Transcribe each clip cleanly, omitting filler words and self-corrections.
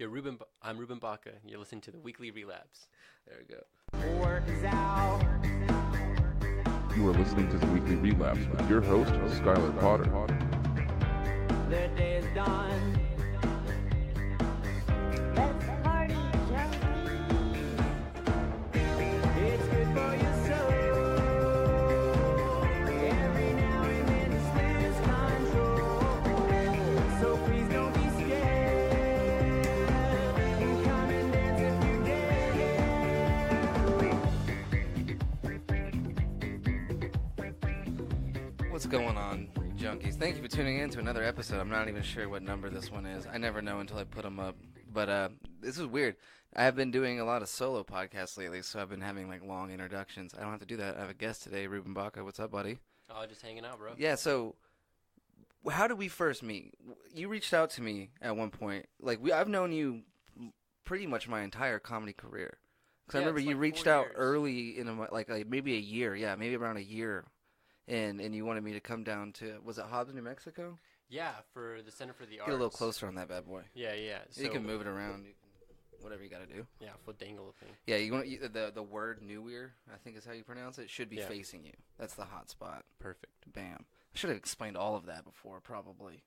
I'm Ruben Baca. You're listening to the weekly Relapse. There we go. You are listening to the Weekly Relapse with your host, Skylar Potter. The day is done. Let's party, junkies. It's good for your soul. Every now and then it's lose control. So please don't be scared. Come and dance if you dare. What's going on, junkies? Thank you for tuning in to another episode. I'm not even sure what number this one is. I never know until I put them up. But this is weird. I have been doing a lot of solo podcasts lately, so I've been having like long introductions. I don't have to do that. I have a guest today, Ruben Baca. What's up, buddy? Oh, just hanging out, bro. Yeah, so how did we first meet? You reached out to me at one point. I've known you pretty much my entire comedy career. Because I remember you reached out early in maybe a year. Yeah, maybe around a year. And you wanted me to come down to, was it Hobbs, New Mexico? Yeah, for the Center for the Arts. Get a little closer on that bad boy. Yeah, yeah. So, you can move it around. You can, whatever you got to do. Yeah, foot dangle thing. Yeah, the word new ear, I think is how you pronounce it, should be facing you. That's the hot spot. Perfect. Bam. I should have explained all of that before, probably.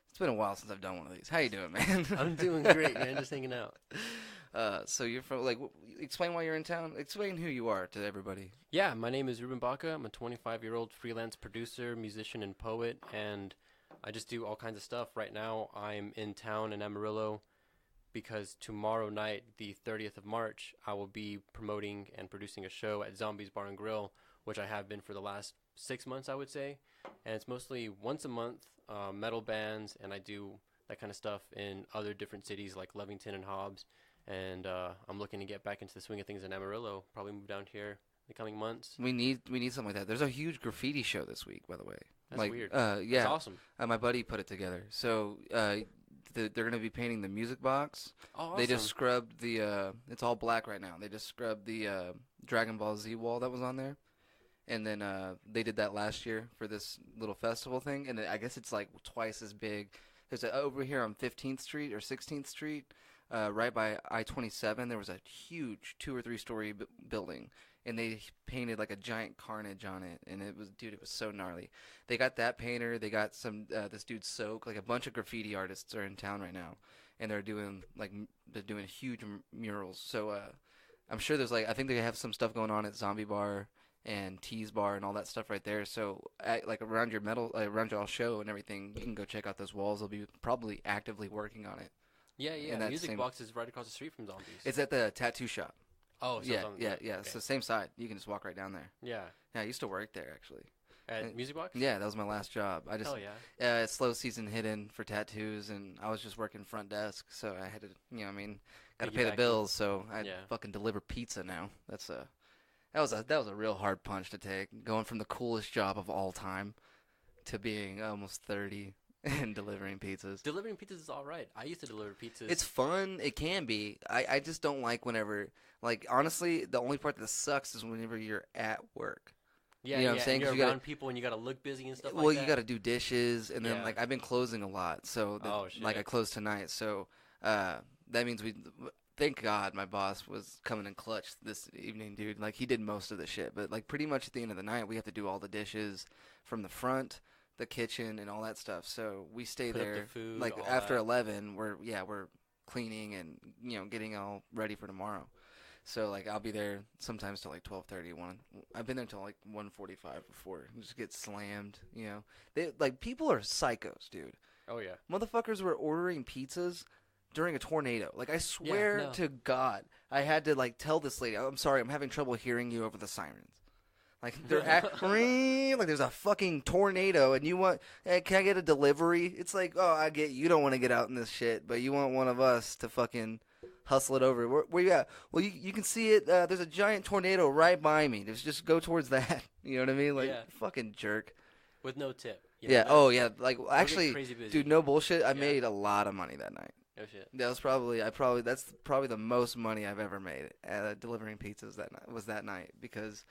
It's been a while since I've done one of these. How you doing, man? I'm doing great, man. Just hanging out. So you're from, explain why you're in town. Explain who you are to everybody. Yeah, my name is Ruben Baca. I'm a 25-year-old freelance producer, musician, and poet, and I just do all kinds of stuff. Right now, I'm in town in Amarillo because tomorrow night, the 30th of March, I will be promoting and producing a show at Zombies Bar and Grill, which I have been for the last 6 months, I would say. And it's mostly once a month, metal bands, and I do that kind of stuff in other different cities like Lovington and Hobbs. And I'm looking to get back into the swing of things in Amarillo. Probably move down here in the coming months. We need something like that. There's a huge graffiti show this week, by the way. That's weird. Yeah, that's awesome. My buddy put it together. So they're going to be painting the music box. Oh, awesome. They just scrubbed the. It's all black right now. They just scrubbed the Dragon Ball Z wall that was on there, and then they did that last year for this little festival thing. And I guess it's like twice as big. There's over here on 15th Street or 16th Street. Right by I-27, there was a huge 2 or 3 story building, and they painted like a giant carnage on it, and it was so gnarly. They got that painter, they got some this dude Soak, like a bunch of graffiti artists are in town right now, and they're doing huge murals. So I'm sure there's I think they have some stuff going on at Zombie Bar and Tease Bar and all that stuff right there. So around your around your show and everything, you can go check out those walls. They'll be probably actively working on it. Yeah, yeah. The music box is right across the street from Zombies. It's at the tattoo shop. Oh, so yeah. Okay. So same side. You can just walk right down there. Yeah. Yeah, I used to work there actually. At Music Box? Yeah, that was my last job. Hell yeah. It's slow season hidden for tattoos, and I was just working front desk, so I had to, got to pay the bills. So I fucking deliver pizza now. That was a real hard punch to take, going from the coolest job of all time to being almost 30. And delivering pizzas. Delivering pizzas is all right. I used to deliver pizzas. It's fun. It can be. I just don't like whenever, honestly, the only part that sucks is whenever you're at work. Yeah, you know what I'm saying? And you're around people and you got to look busy and stuff like that. Well, you got to do dishes, and then, I've been closing a lot. So, I closed tonight. So, that means thank God my boss was coming in clutch this evening, dude. He did most of the shit. But, pretty much at the end of the night, we have to do all the dishes from the front, the kitchen, and all that stuff. So we stay Put there. up the food, after that. 11, we're cleaning and getting all ready for tomorrow. So I'll be there sometimes till 12:30. I've been there till 1:45 before. You just get slammed. They people are psychos, dude. Oh yeah. Motherfuckers were ordering pizzas during a tornado. I swear to God, I had to tell this lady, I'm sorry, I'm having trouble hearing you over the sirens. They're there's a fucking tornado, and you want, hey, can I get a delivery? It's I get you don't want to get out in this shit, but you want one of us to fucking hustle it over. Where you at? Well, you can see it. There's a giant tornado right by me. Just go towards that. You know what I mean? Fucking jerk. With no tip. Yeah. Oh, yeah. Actually, dude, no bullshit. I made a lot of money that night. No shit. That's probably the most money I've ever made delivering pizzas that night because.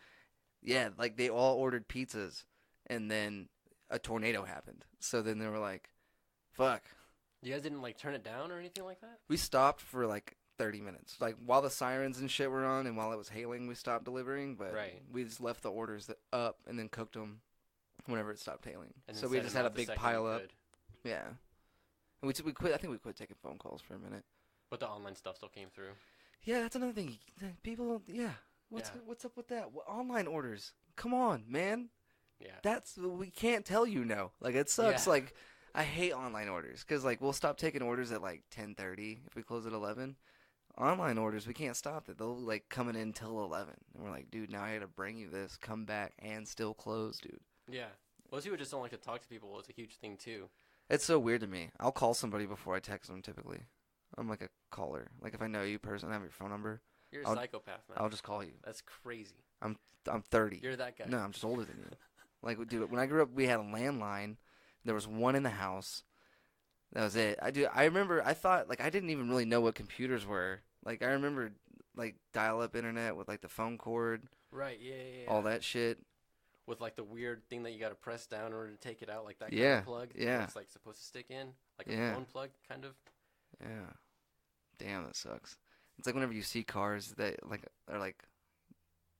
Yeah, they all ordered pizzas, and then a tornado happened. So then they were like, fuck, You guys didn't like turn it down or anything like that? We stopped for like 30 minutes. Like while the sirens and shit were on and while it was hailing, we stopped delivering. But Right. we just left the orders up and then cooked them whenever it stopped hailing. And So then we sent just them had a out the big second pile you up. could. Yeah. And we quit. I think we quit taking phone calls for a minute. But the online stuff still came through. Yeah, that's another thing. People, yeah. Yeah. What's up with that? Online orders. Come on, man. Yeah. We can't tell you no. Like it sucks. Yeah. Like I hate online orders because like we'll stop taking orders at like 10:30 if we close at 11. Online orders we can't stop that. They'll like coming in till 11, and we're like, dude, now I gotta bring you this. Come back and still close, dude. Yeah. Most people just don't like to talk to people. It's a huge thing too. It's so weird to me. I'll call somebody before I text them. Typically, I'm like a caller. Like if I know you personally, have your phone number, You're a I'll- psychopath, man. I'll just call you. That's crazy. I'm 30. You're that guy. No, I'm just older than you. Like, dude, when I grew up, we had a landline. There was one in the house. That was it. I remember. I thought like I didn't even really know what computers were. Like I remember like dial-up internet with like the phone cord, Right. Yeah. all that shit. With like the weird thing that you got to press down in order to take it out, like that kind Yeah, of plug. yeah. It's like supposed to stick in, like Yeah. a phone plug, kind of. Yeah. Damn, that sucks. It's like whenever you see cars that like are like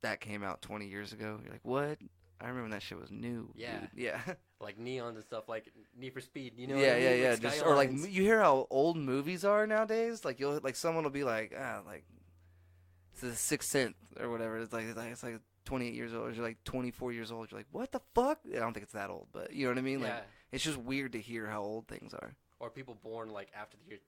that came out 20 years ago. You're like, what? I remember when that shit was new. Yeah. Dude. Yeah. Like neons and stuff, like Need for Speed. You know? yeah, what I mean? yeah. Like Just or like skylines. you hear how old movies are nowadays. Like you'll like someone will be like like it's the Sixth Sense or whatever. It's like 28 years old. Or you're like 24 years old. You're like, what the fuck? I don't think it's that old, but you know what I mean. Like Yeah. it's just weird to hear how old things are. Or people born like after the year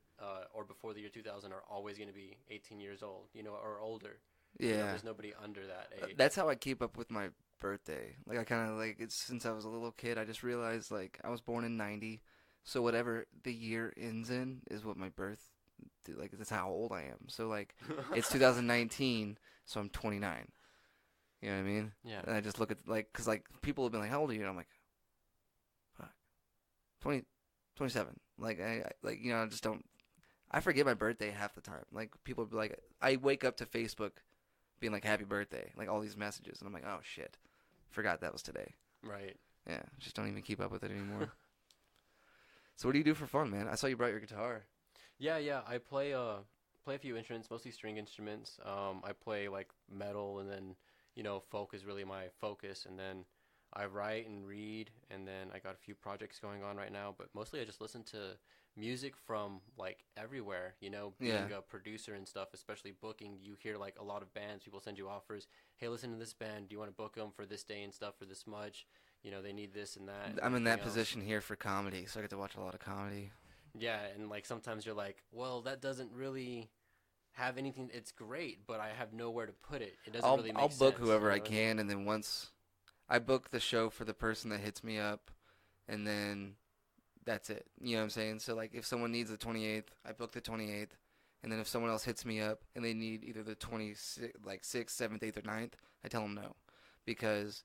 or before the year 2000 are always going to be 18 years old, you know, or older. Yeah. You know, there's nobody under that age. That's how I keep up with my birthday. Like I kind of like it's since I was a little kid. I just realized like I was born in '90, so whatever the year ends in is what my birth. Like that's how old I am. So like it's 2019, so I'm 29. You know what I mean? Yeah. And I just look at like because like people have been like, how old are you? And I'm like, fuck, 20, 27. Like I like you know I just don't. I forget my birthday half the time. Like people be like, I wake up to Facebook being like happy birthday, like all these messages, and I'm like, oh shit, forgot that was today. Right. Yeah, just don't even keep up with it anymore. So what do you do for fun, man? I saw you brought your guitar. Yeah. I play a few instruments, mostly string instruments. I play like metal, and then folk is really my focus, and then I write and read, and then I got a few projects going on right now, but mostly I just listen to music from like everywhere, being Yeah. a producer and stuff, especially booking. You hear like a lot of bands, people send you offers. Hey, listen to this band. Do you want to book them for this day and stuff for this much? They need this and that. and I'm in that everything else. position here for comedy, so I get to watch a lot of comedy. Yeah, and like sometimes you're like, well, that doesn't really have anything. It's great, but I have nowhere to put it. It doesn't really make I'll book sense, whoever I know? can, and then once I book the show for the person that hits me up, and then that's it. You know what I'm saying? So like if someone needs the 28th, I book the 28th, and then if someone else hits me up and they need either the 26th, like 6th, 7th, 8th, or 9th, I tell them no, because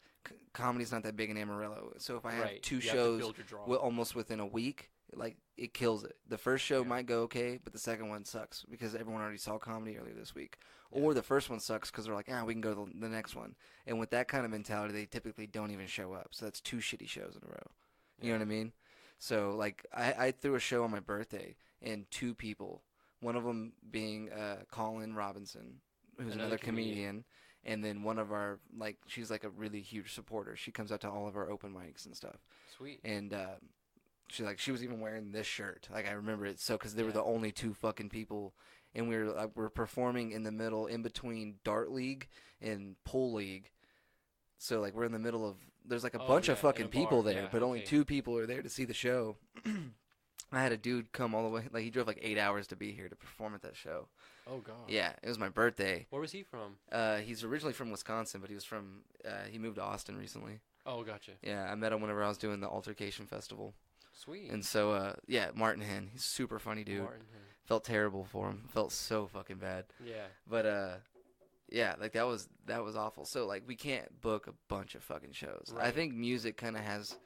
comedy's not that big in Amarillo. So if I have Right. two You have to shows build your draw. almost within a week, like it kills it. The first show Yeah. might go okay, but the second one sucks because everyone already saw comedy earlier this week. Yeah. Or the first one sucks because they're like, we can go to the next one. And with that kind of mentality, they typically don't even show up. So that's 2 shitty shows in a row. You know what I mean? So like I threw a show on my birthday, and 2 people, one of them being Colin Robinson, who's another comedian, and then one of our she's like a really huge supporter. She comes out to all of our open mics and stuff. Sweet. And she was even wearing this shirt. Like I remember it so because they were Yeah. the only 2 fucking people, and we're performing in the middle, in between Dart League and Pool League. So like we're in the middle of there's like a Oh, bunch yeah, of in fucking a people bar, there, yeah, but only okay. 2 people are there to see the show. I had a dude come all the way, like he drove like 8 hours to be here to perform at that show. Oh god. Yeah, it was my birthday. Where was he from? He's originally from Wisconsin, but he moved to Austin recently. Oh, gotcha. Yeah, I met him whenever I was doing the Altercation Festival. Sweet. And so, Martin Hen, he's a super funny dude. Martin. Felt terrible for him. Felt so fucking bad. Yeah. But, yeah, like that was awful. So, like, we can't book a bunch of fucking shows. I Right. think music kind of has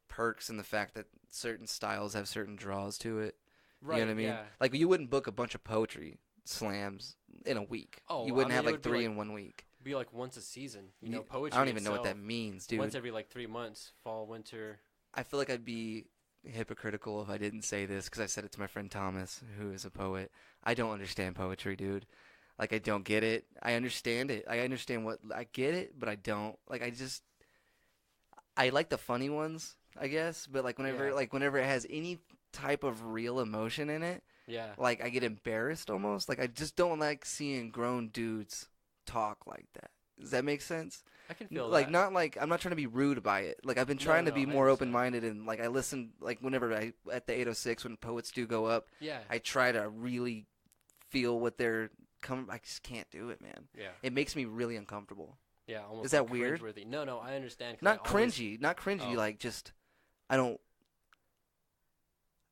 perks in the fact that certain styles have certain draws to it. Right. You know what I mean? Yeah. Like, you wouldn't book a bunch of poetry slams in a week. Oh, you wouldn't I mean, have it like would be 3 like- in 1 week. Be like once a season. You know, You- poetry. I don't even know what that itself, means, dude. Once every like 3 months, fall, winter. I feel like I'd be hypocritical if I didn't say this because I said it to my friend Thomas, who is a poet. I don't understand poetry, dude. Like, I don't get it. I understand it. I get it, but I don't. Like, I like the funny ones, I guess, but Yeah. whenever it has any type of real emotion in it, Yeah. like, I get embarrassed almost. Like, I just don't like seeing grown dudes talk like that. Does that make sense? I can feel Like, that. not like I'm not trying to be rude by it. Like, I've been No, trying to no, be I more understand. open-minded, and like I listen, like whenever I at the 806 when poets do go up, Yeah. I try to really feel what they're coming. I just can't do it, man. Yeah. It makes me really uncomfortable. Yeah. Almost Is that like weird? cringeworthy. No, no, I understand. 'Cause Not I always- cringy, not cringy. Oh. Like, just I don't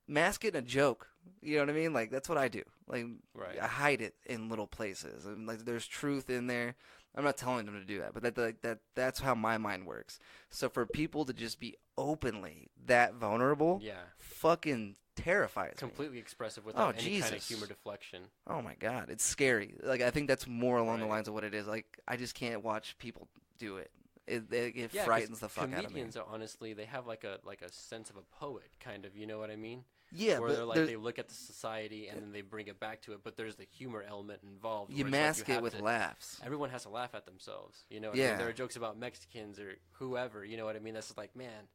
mask it in a joke. You know what I mean? Like, that's what I do. Like, Right. I hide it in little places, and like there's truth in there. I'm not telling them to do that, but that's how my mind works. So for people to just be openly that vulnerable, Yeah. fucking terrifies me. Completely expressive without any kind of Jesus. humor deflection. Oh my god, it's scary. Like, I think that's more along the Right. lines of what it is. Like, I just can't watch people do it. It Yeah, 'cause frightens the fuck out of me. comedians are honestly they have like a sense of a poet kind of, you know what I mean? Yeah, Where but they're like there's- they look at the society and then they bring it back to it, but there's the humor element involved. you where it's like mask it have with to- laughs. Everyone has to laugh at themselves, you know. What I Yeah. mean? There are jokes about Mexicans or whoever, you know what I mean. That's just like, man,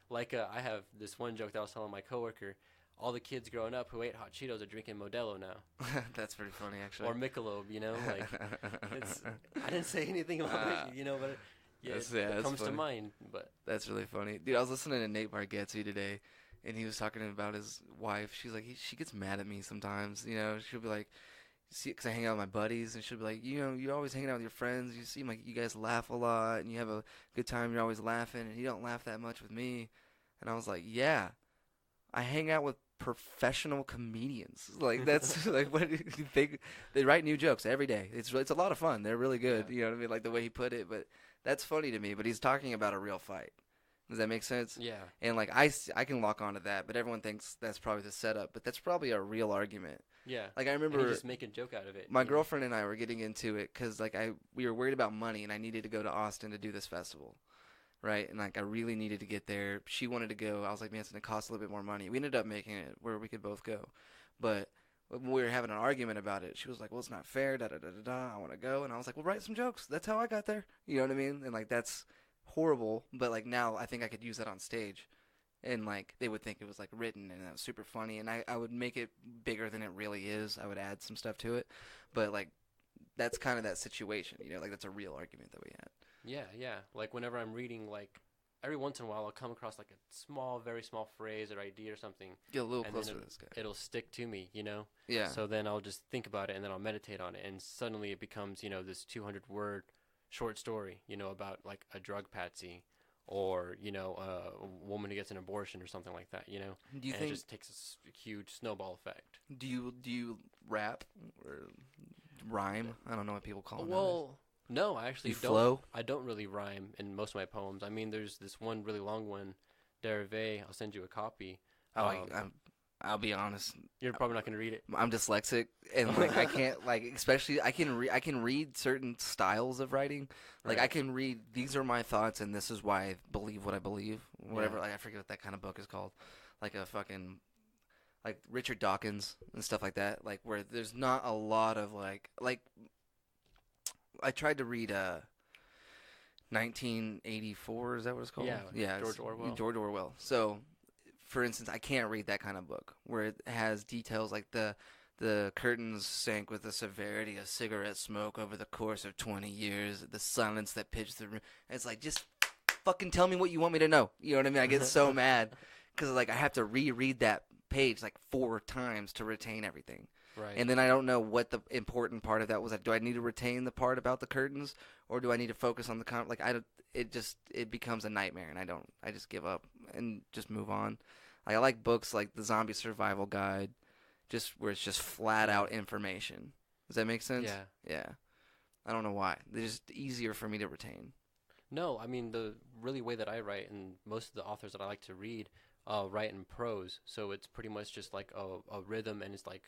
like I have this one joke that I was telling my coworker. All the kids growing up who ate hot Cheetos are drinking Modelo now, That's pretty funny, actually. or Michelob, you know. Like, it's, I didn't say anything about it, you know, but yeah, That's- it, yeah, it that's comes to funny. mind. But That's really funny, dude. I was listening to Nate Bargatze today, and he was talking about his wife. She's like, she gets mad at me sometimes. You know, she'll be like, see, because I hang out with my buddies, and she'll be like, you know, you're always hanging out with your friends. You seem like you guys laugh a lot, and you have a good time. You're always laughing, and you don't laugh that much with me. And I was like, yeah, I hang out with professional comedians. Like, that's like what they write new jokes every day. It's a lot of fun. They're really good. Yeah. You know what I mean? Like the way he put it, but that's funny to me. But he's talking about a real fight. Does that make sense? yeah, And like I can lock onto that, but everyone thinks that's probably the setup. But that's probably a real argument. yeah. Like I And remember you just make a joke out of it. my you know? girlfriend and I were getting into it because like we were worried about money, and I needed to go to Austin to do this festival, right? And like I really needed to get there. She wanted to go. I was like, man, it's gonna cost a little bit more money. We ended up making it where we could both go, but when we were having an argument about it, she was like, well, it's not fair. Da da da da da. I want to go, and I was like, well, write some jokes. That's how I got there. You know what I mean? And like that's horrible, but like now I think I could use that on stage. And like they would think it was like written and that was super funny, and I would make it bigger than it really is. I would add some stuff to it, but like that's kind of that situation, you know, like that's a real argument that we had. Yeah, yeah. Like whenever I'm reading, like every once in a while, I'll come across like a small, very small phrase or idea or something, Get a little and closer then to this guy. it'll stick to me, you know. Yeah, So then I'll just think about it and then I'll meditate on it, and suddenly it becomes, you know, this 200-word short story, you know, about like a drug patsy, or you know, a woman who gets an abortion or something like that, you know. do you And think it just takes a huge snowball effect. do you rap or rhyme? I don't know what people call it. Well, no, I actually You don't. flow? I don't really rhyme in most of my poems. I mean, there's this one really long one, Derivé. I'll send you a copy. I'll be honest. You're probably not going to read it. I'm dyslexic, and like I can't like, especially I can read certain styles of writing. Like I Right. can read, these are my thoughts and this is why I believe what I believe. Whatever, Yeah. like I forget what that kind of book is called. Like a fucking like Richard Dawkins and stuff like that. Like where there's not a lot of like I tried to read 1984, is that what it's called? Yeah, it's George Orwell. George Orwell. So for instance, I can't read that kind of book where it has details like the curtains sank with the severity of cigarette smoke over the course of 20 years, the silence that pitched the room. And it's like, just fucking tell me what you want me to know. You know what I mean? I get so mad because like I have to reread that page like 4 times to retain everything. Right. And then I don't know what the important part of that was. Like, do I need to retain the part about the curtains, or do I need to focus on the like I don't? It becomes a nightmare, and I just give up and just move on. Like, I like books like the Zombie Survival Guide, just where it's just flat out information. Does that make sense? Yeah. Yeah. I don't know why. They're just easier for me to retain. No, I mean the really way that I write, and most of the authors that I like to read write in prose. So it's pretty much just like a rhythm, and it's like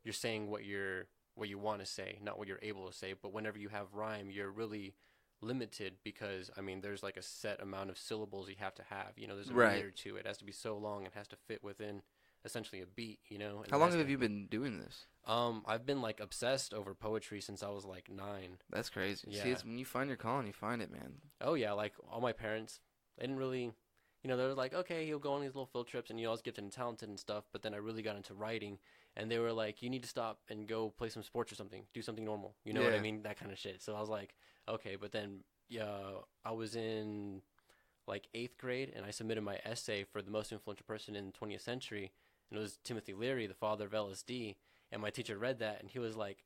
you're saying what you want to say, not what you're able to say. But whenever you have rhyme, you're really limited because I mean there's like a set amount of syllables you have to have. You know, there's a Right. meter to it. It has to be so long. It has to fit within essentially a beat. You know. And How it long has have to- you been doing this? I've been like obsessed over poetry since I was like 9. That's crazy. See, Yeah. it's when you find your calling, you find it, man. Oh yeah, like all my parents, they didn't really, you know, they were like, okay, he'll go on these little field trips and you always gifted and talented and stuff. But then I really got into writing, and they were like, you need to stop and go play some sports or something, do something normal. You know what I Yeah. mean? That kind of shit. So I was like, okay. But then, yeah, I was in like 8th grade, and I submitted my essay for the most influential person in the 20th century, and it was Timothy Leary, the father of LSD. And my teacher read that, and he was like,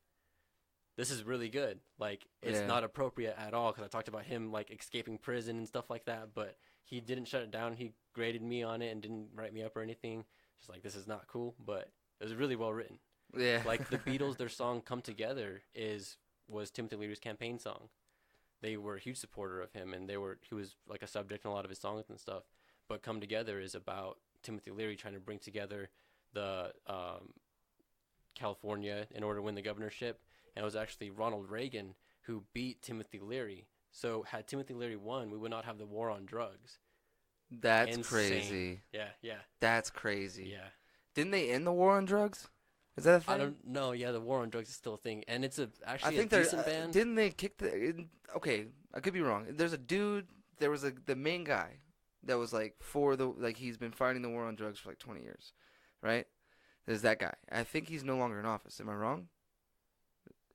this is really good. Like, it's Yeah. not appropriate at all, because I talked about him, like, escaping prison and stuff like that, but he didn't shut it down. He graded me on it and didn't write me up or anything. Just like, this is not cool, but it was really well written. Yeah. Like, the Beatles, their song Come Together was Timothy Leary's campaign song. They were a huge supporter of him, and he was, like, a subject in a lot of his songs and stuff. But Come Together is about Timothy Leary trying to bring together the California in order to win the governorship. And it was actually Ronald Reagan who beat Timothy Leary. So had Timothy Leary won, we would not have the war on drugs. That's Insane. crazy. Yeah. That's crazy. Yeah. Didn't they end the war on drugs? Is that a thing? I don't know. Yeah, the war on drugs is still a thing. And it's actually I think a they're. decent band. Didn't they kick okay, I could be wrong. There's a dude. There was the main guy that was like he's been fighting the war on drugs for like 20 years, right? There's that guy. I think he's no longer in office. Am I wrong?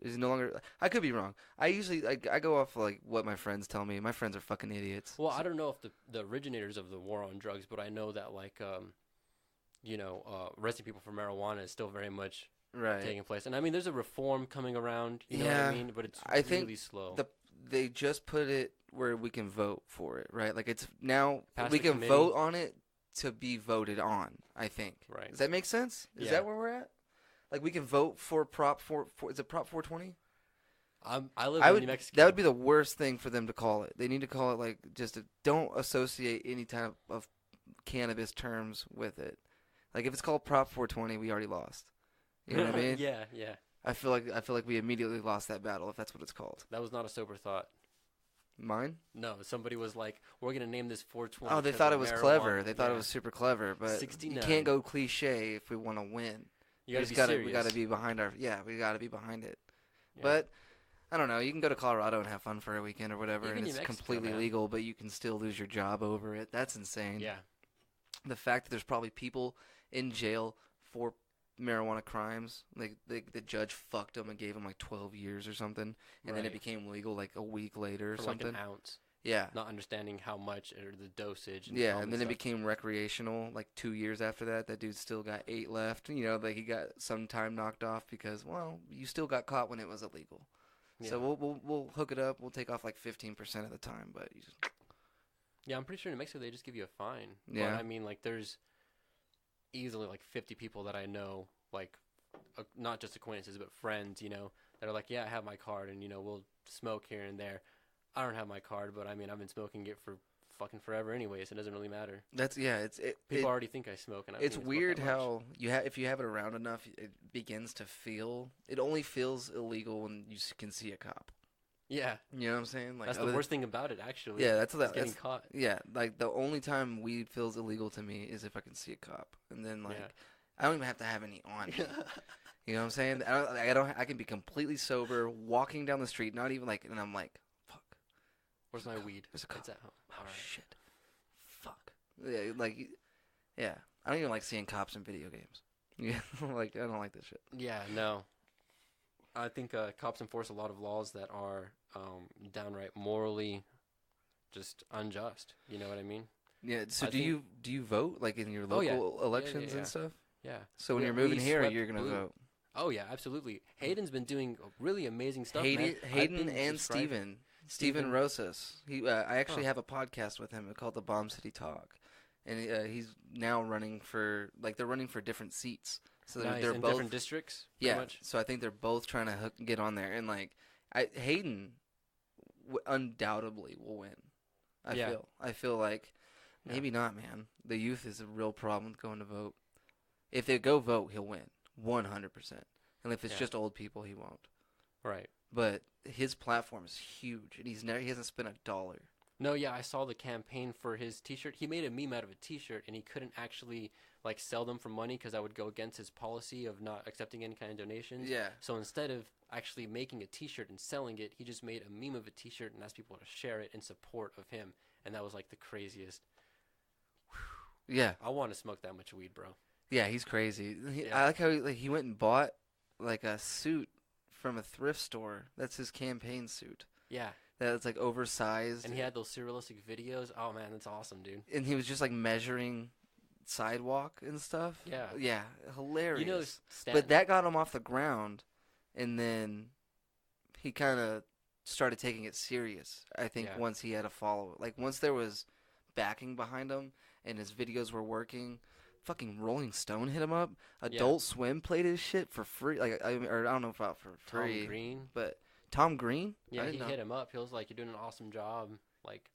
Is he no longer? I could be wrong. I usually I go off like what my friends tell me. My friends are fucking idiots. Well, I don't know if the originators of the war on drugs, but I know that like arresting people for marijuana is still very much Right. taking place. And I mean, there's a reform coming around. You know Yeah, what I mean? But it's I think really slow. They just put it where we can vote for it, right? Like it's now Pass we the can committee. vote on it to be voted on. I think. Right. Does that make sense? Is Yeah. that where we're at? Like we can vote for Prop 4. Is it Prop 420? I live I in would. New Mexico. That would be the worst thing for them to call it. They need to call it like don't associate any type of cannabis terms with it. Like if it's called Prop 420, we already lost. You know what I mean? Yeah. I feel like we immediately lost that battle if that's what it's called. That was not a sober thought. Mine? No, somebody was like, "We're gonna name this 420." Oh, they 'cause thought of it was marijuana." clever. They thought it Yeah. was super clever, but 69. you can't go cliche if we want to win. You gotta We be gotta, serious. we gotta be behind we gotta be behind it. Yeah. But I don't know. You can go to Colorado and have fun for a weekend or whatever, Even and New it's Mexico, completely man. legal, but you can still lose your job over it. That's insane. Yeah. The fact that there's probably people in jail for marijuana crimes, like the judge fucked them and gave them like 12 years or something, and then it Right. became legal like a week later or For something. like an ounce, Yeah. not understanding how much or the dosage. And Yeah, all and this then it stuff. became recreational. Like 2 years after that, that dude still got 8 left. You know, like he got some time knocked off because, well, you still got caught when it was illegal. So Yeah. we'll hook it up. We'll take off like 15% of the time, but you just, Yeah, I'm pretty sure in New Mexico they just give you a fine. Yeah. But I mean, like, there's easily like 50 people that I know, like, not just acquaintances, but friends, you know, that are like, yeah, I have my card, and, you know, we'll smoke here and there. I don't have my card, but I mean, I've been smoking it for fucking forever anyways. It doesn't really matter. that's People already think I smoke, and I it's don't even smoke weird that much. how if you have it around enough, it begins to feel. It only feels illegal when you can see a cop. Yeah, You know what I'm saying? Like that's the worst thing about it, actually. Yeah, that's is getting caught. yeah. Like the only time weed feels illegal to me is if I can see a cop, and then like Yeah. I don't even have to have any on me. You know what I'm saying? I can be completely sober, walking down the street, not even like, and I'm like, fuck, Where's my weed? there's a cop. It's at home. Oh All right. shit, fuck. Yeah, like, yeah. I don't even like seeing cops in video games. Yeah, like I don't like this shit. Yeah, no. I think cops enforce a lot of laws that are downright morally just unjust. You know what I mean? Yeah. So I do think- you vote like in your Oh, yeah. local elections yeah. and stuff? Yeah. So when We- you're moving we here, swept you're gonna blue. vote. Oh yeah, absolutely. Hayden's been doing really amazing stuff. Hayden, man. I've Hayden been and subscribing- Steven Steven- Rosas. I actually Huh. have a podcast with him called the Bomb City Talk, and he's now running for they're running for different seats. So Nice. they're in both different districts. Pretty yeah. much. So I think they're both trying to get on there, and like Hayden undoubtedly will win. Yeah. I feel like Yeah. maybe not, man. The youth is a real problem with going to vote. If they go vote, he'll win 100%. And if it's Yeah. just old people, he won't. Right. but his platform is huge, and he hasn't spent $1. No, yeah, I saw the campaign for his T-shirt. He made a meme out of a T-shirt, and he couldn't actually like sell them for money because that would go against his policy of not accepting any kind of donations. Yeah. So instead of actually making a T-shirt and selling it, he just made a meme of a T-shirt and asked people to share it in support of him, and that was like the craziest. Yeah. I want to smoke that much weed, bro. Yeah, he's crazy. Yeah. I like how he went and bought like a suit from a thrift store. That's his campaign suit. Yeah, That's like oversized. and he had those surrealistic videos. Oh man, that's awesome, dude. And he was just like measuring sidewalk and stuff. Yeah. Yeah, hilarious. You know, But that got him off the ground, and then he kind of started taking it serious. I think Yeah. once he had a follow, like once there was backing behind him and his videos were working, fucking Rolling Stone hit him up. Adult Swim played his shit for free. Like I don't know about for free, Tom Green. but Tom Green. I Yeah, didn't he know. hit him up. He was like, "You're doing an awesome job. Like,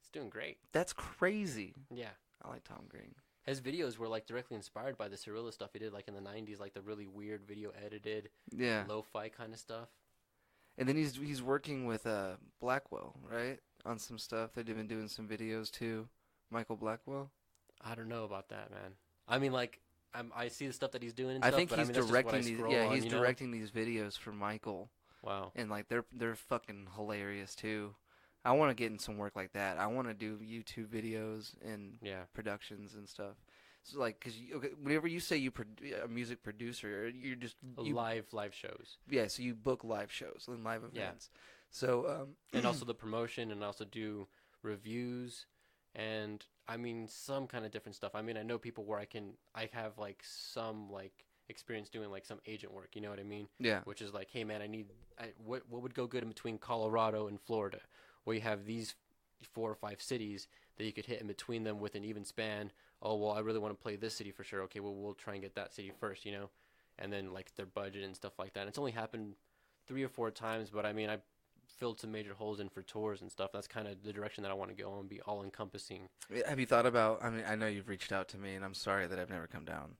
it's doing great." That's crazy. Yeah. I like Tom Green. His videos were like directly inspired by the surrealist stuff he did like in the 90s, like the really weird video edited, Yeah. lo-fi kind of stuff. And then he's working with Blackwell, right? On some stuff. They've been doing some videos too. Michael Blackwell. I don't know about that, man. I mean, like, I see the stuff that he's doing and I stuff, think but he's I mean, that's just what I directing these. scroll Yeah, on, he's you know? directing these videos for Michael, Wow. and like they're fucking hilarious too. I want to get in some work like that. I want to do YouTube videos and Yeah. productions and stuff. So like, cause whenever you say a music producer, you're just Live shows. yeah. So you book live shows and live Yeah. events. So And also the promotion, and also do reviews, and I mean some kind of different stuff. I mean, I know people where I have like some like experience doing like some agent work, you know what I mean? yeah, Which is like, hey man, what would go good in between Colorado and Florida, where you have these 4 or 5 cities that you could hit in between them with an even span. Oh well, I really want to play this city for sure. Okay, well we'll try and get that city first, you know, and then like their budget and stuff like that. And it's only happened 3 or 4 times, but I mean I filled some major holes in for tours and stuff. That's kind of the direction that I want to go and be all encompassing. Have you thought about? I mean, I know you've reached out to me, and I'm sorry that I've never come down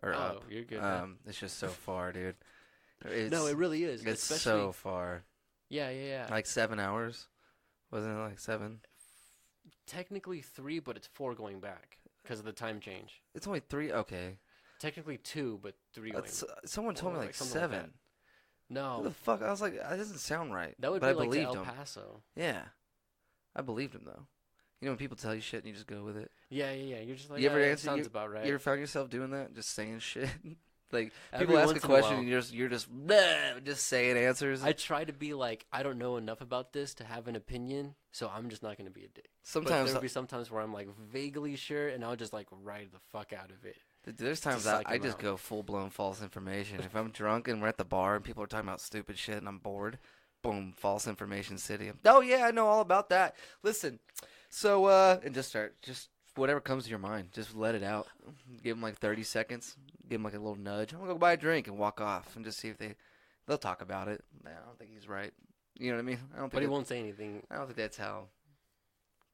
or Oh, up. you're good. Man. It's just so far, dude. No, it really is. It's Especially, so far. yeah. Like 7 hours, wasn't it? Like 7. Technically 3, but it's 4 going back because of the time change. It's only 3. Okay. Technically 2, but 3 going. Someone told me Or like something like 7. What No, the fuck? I was like, that doesn't sound right. that would but be I like to believed El him. Paso. Yeah, I believed him though. You know when people tell you shit and you just go with it. Yeah. You're just like, You ever yeah, that answer- sounds about right. You ever found yourself doing that? Just saying shit. Like Every people ask once a in a question while. and you're just bleh, just saying answers. I try to be like, I don't know enough about this to have an opinion, so I'm just not going to be a dick. But Sometimes there'll be sometimes where I'm like vaguely sure, and I'll just like ride the fuck out of it. there's times psych I him just out. go full blown false information. If I'm drunk and we're at the bar and people are talking about stupid shit and I'm bored, boom, false information city. Oh yeah, I know all about that. Listen, so and just whatever comes to your mind, just let it out. Give them like 30 seconds. Give them like a little nudge. I'm gonna go buy a drink and walk off and just see if they'll talk about it. Nah, I don't think he's right. You know what I mean? I don't think. But he won't say anything. I don't think that's how.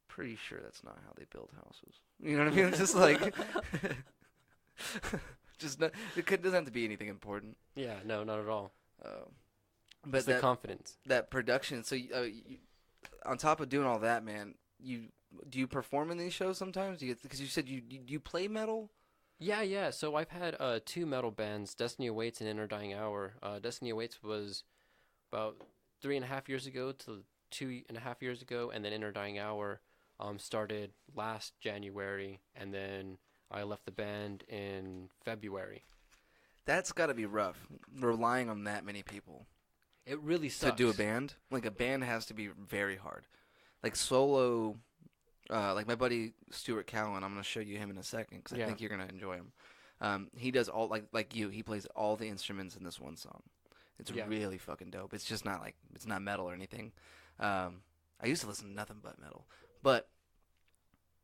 Pretty sure that's not how they build houses. You know what I mean? It's just like, just not, doesn't have to be anything important. Yeah, no, not at all. But It's the confidence. that production. So on top of doing all that, man, do you perform in these shows sometimes? Because you said you play metal. Yeah. So I've had 2 metal bands, Destiny Awaits and Inner Dying Hour. Destiny Awaits was about 3.5 years ago to 2.5 years ago, and then Inner Dying Hour started last January, and then I left the band in February. That's got to be rough, relying on that many people It really to sucks. do a band. Like a band has to be very hard. Like solo, like my buddy Stuart Cowan. I'm gonna show you him in a second because I Yeah. think you're gonna enjoy him. He does all like you. He plays all the instruments in this one song. It's Yeah. really fucking dope. It's just not like it's not metal or anything. I used to listen to nothing but metal, but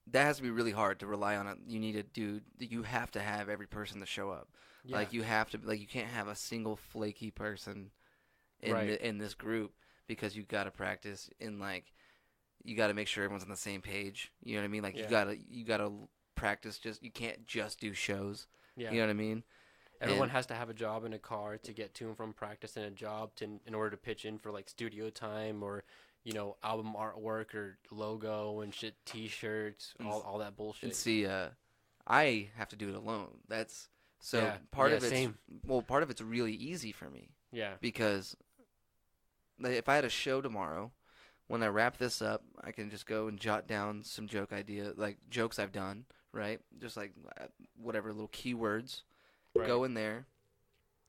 that has to be really hard to rely on it. You need to do. You have to have every person to show up. Yeah. Like you have to. Like you can't have a single flaky person in Right. in this group because you got to practice and like you got to make sure everyone's on the same page. You know what I mean? Like Yeah. you gotta practice. You can't just do shows. Yeah. You know what I mean? Everyone And- has to have a job and a car to get to and from practice, and a job in order to pitch in for like studio time or album artwork or logo and shit, T-shirts, all that And bullshit. see, I have to do it alone. That's so Yeah, part yeah, of it's same. part of it's really easy for me Yeah, because if I had a show tomorrow, when I wrap this up, I can just go and jot down some jokes I've done, right? Just like whatever little keywords. right. Go in there,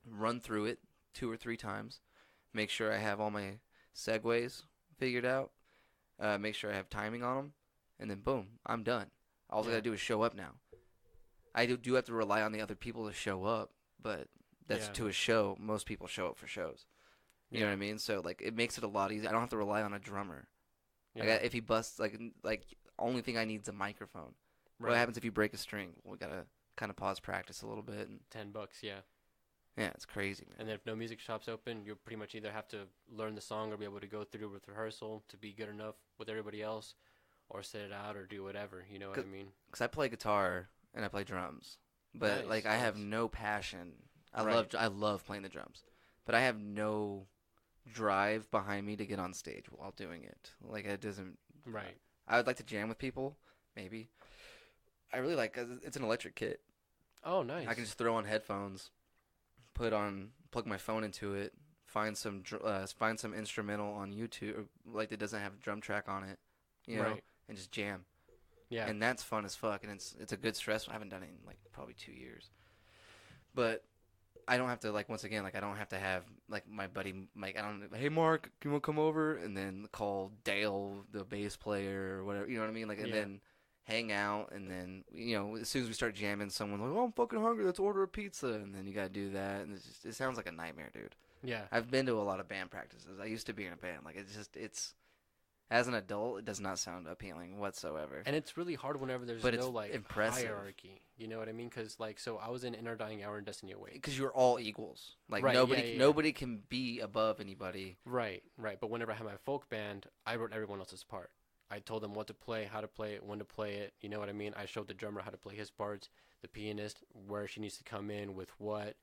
run through it 2 or 3 times, make sure I have all my segues figured out, make sure I have timing on them, and then boom, I'm done. All I Yeah. gotta do is show up now. I do have to rely on the other people to show up, but that's Yeah. to a show. Most people show up for shows. You know what I mean? So like it makes it a lot easier. I don't have to rely on a drummer. Yeah. Like if he busts like only thing I need is a microphone. What Right. happens if you break a string? We gotta kind of pause practice a little bit. And $10, yeah. yeah, it's crazy, man. And then if no music shop's open, you pretty much either have to learn the song or be able to go through with rehearsal to be good enough with everybody else, or sit it out or do whatever. You know what I mean? Because I play guitar and I play drums, but Nice, like I have nice. no passion. Right. I love playing the drums, but I have no drive behind me to get on stage while doing it. Like it doesn't. Right. I would like to jam with people, maybe. I really like 'cause it's an electric kit. Oh, nice. I can just throw on headphones, plug my phone into it, find some instrumental on YouTube like that doesn't have a drum track on it, you know, Right. and just jam. Yeah. And that's fun as fuck, and it's a good stress. I haven't done it in like probably 2 years, but I don't have to once again I don't have to have my buddy Mike. I don't. Hey Mark, can you come over? And then call Dale, the bass player, or whatever. You know what I mean? And Yeah. then hang out, and then as soon as we start jamming, someone's like, "Oh, I'm fucking hungry. Let's order a pizza." And then you gotta do that, and it sounds like a nightmare, dude. yeah. I've been to a lot of band practices. I used to be in a band. Like it's as an adult, it does not sound appealing whatsoever. And it's really hard whenever there's But no it's impressive. hierarchy. You know what I mean? Because so I was in In Our Dying Hour and Destiny Awake. Because you're all equals. Like Right, nobody, yeah, yeah. nobody can be above anybody. Right, right. But whenever I had my folk band, I wrote everyone else's part. I told them what to play, how to play it, when to play it. You know what I mean? I showed the drummer how to play his parts, the pianist where she needs to come in with what.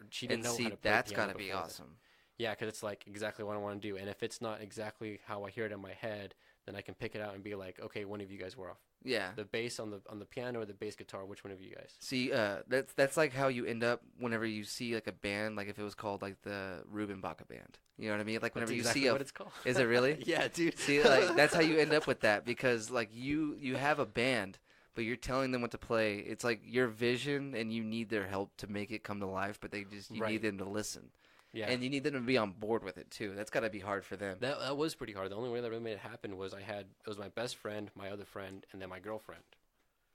She didn't And know see, how to play that's piano got to be before that. awesome. Yeah, because it's like exactly what I want to do. And if it's not exactly how I hear it in my head, then I can pick it out and be like, okay, one of you guys were off. Yeah. The bass on the piano or the bass guitar, which one of you guys? See, that's like how you end up whenever you see like a band, like if it was called like the Ruben Baca band. You know what I mean? Like whenever That's you exactly see what it's called. is it really? Yeah, dude. See, like that's how you end up with that because like you have a band, but you're telling them what to play. It's like your vision, and you need their help to make it come to life. But you Right. need them to listen, Yeah. and you need them to be on board with it too. That's got to be hard for them. That was pretty hard. The only way that really made it happen was it was my best friend, my other friend, and then my girlfriend.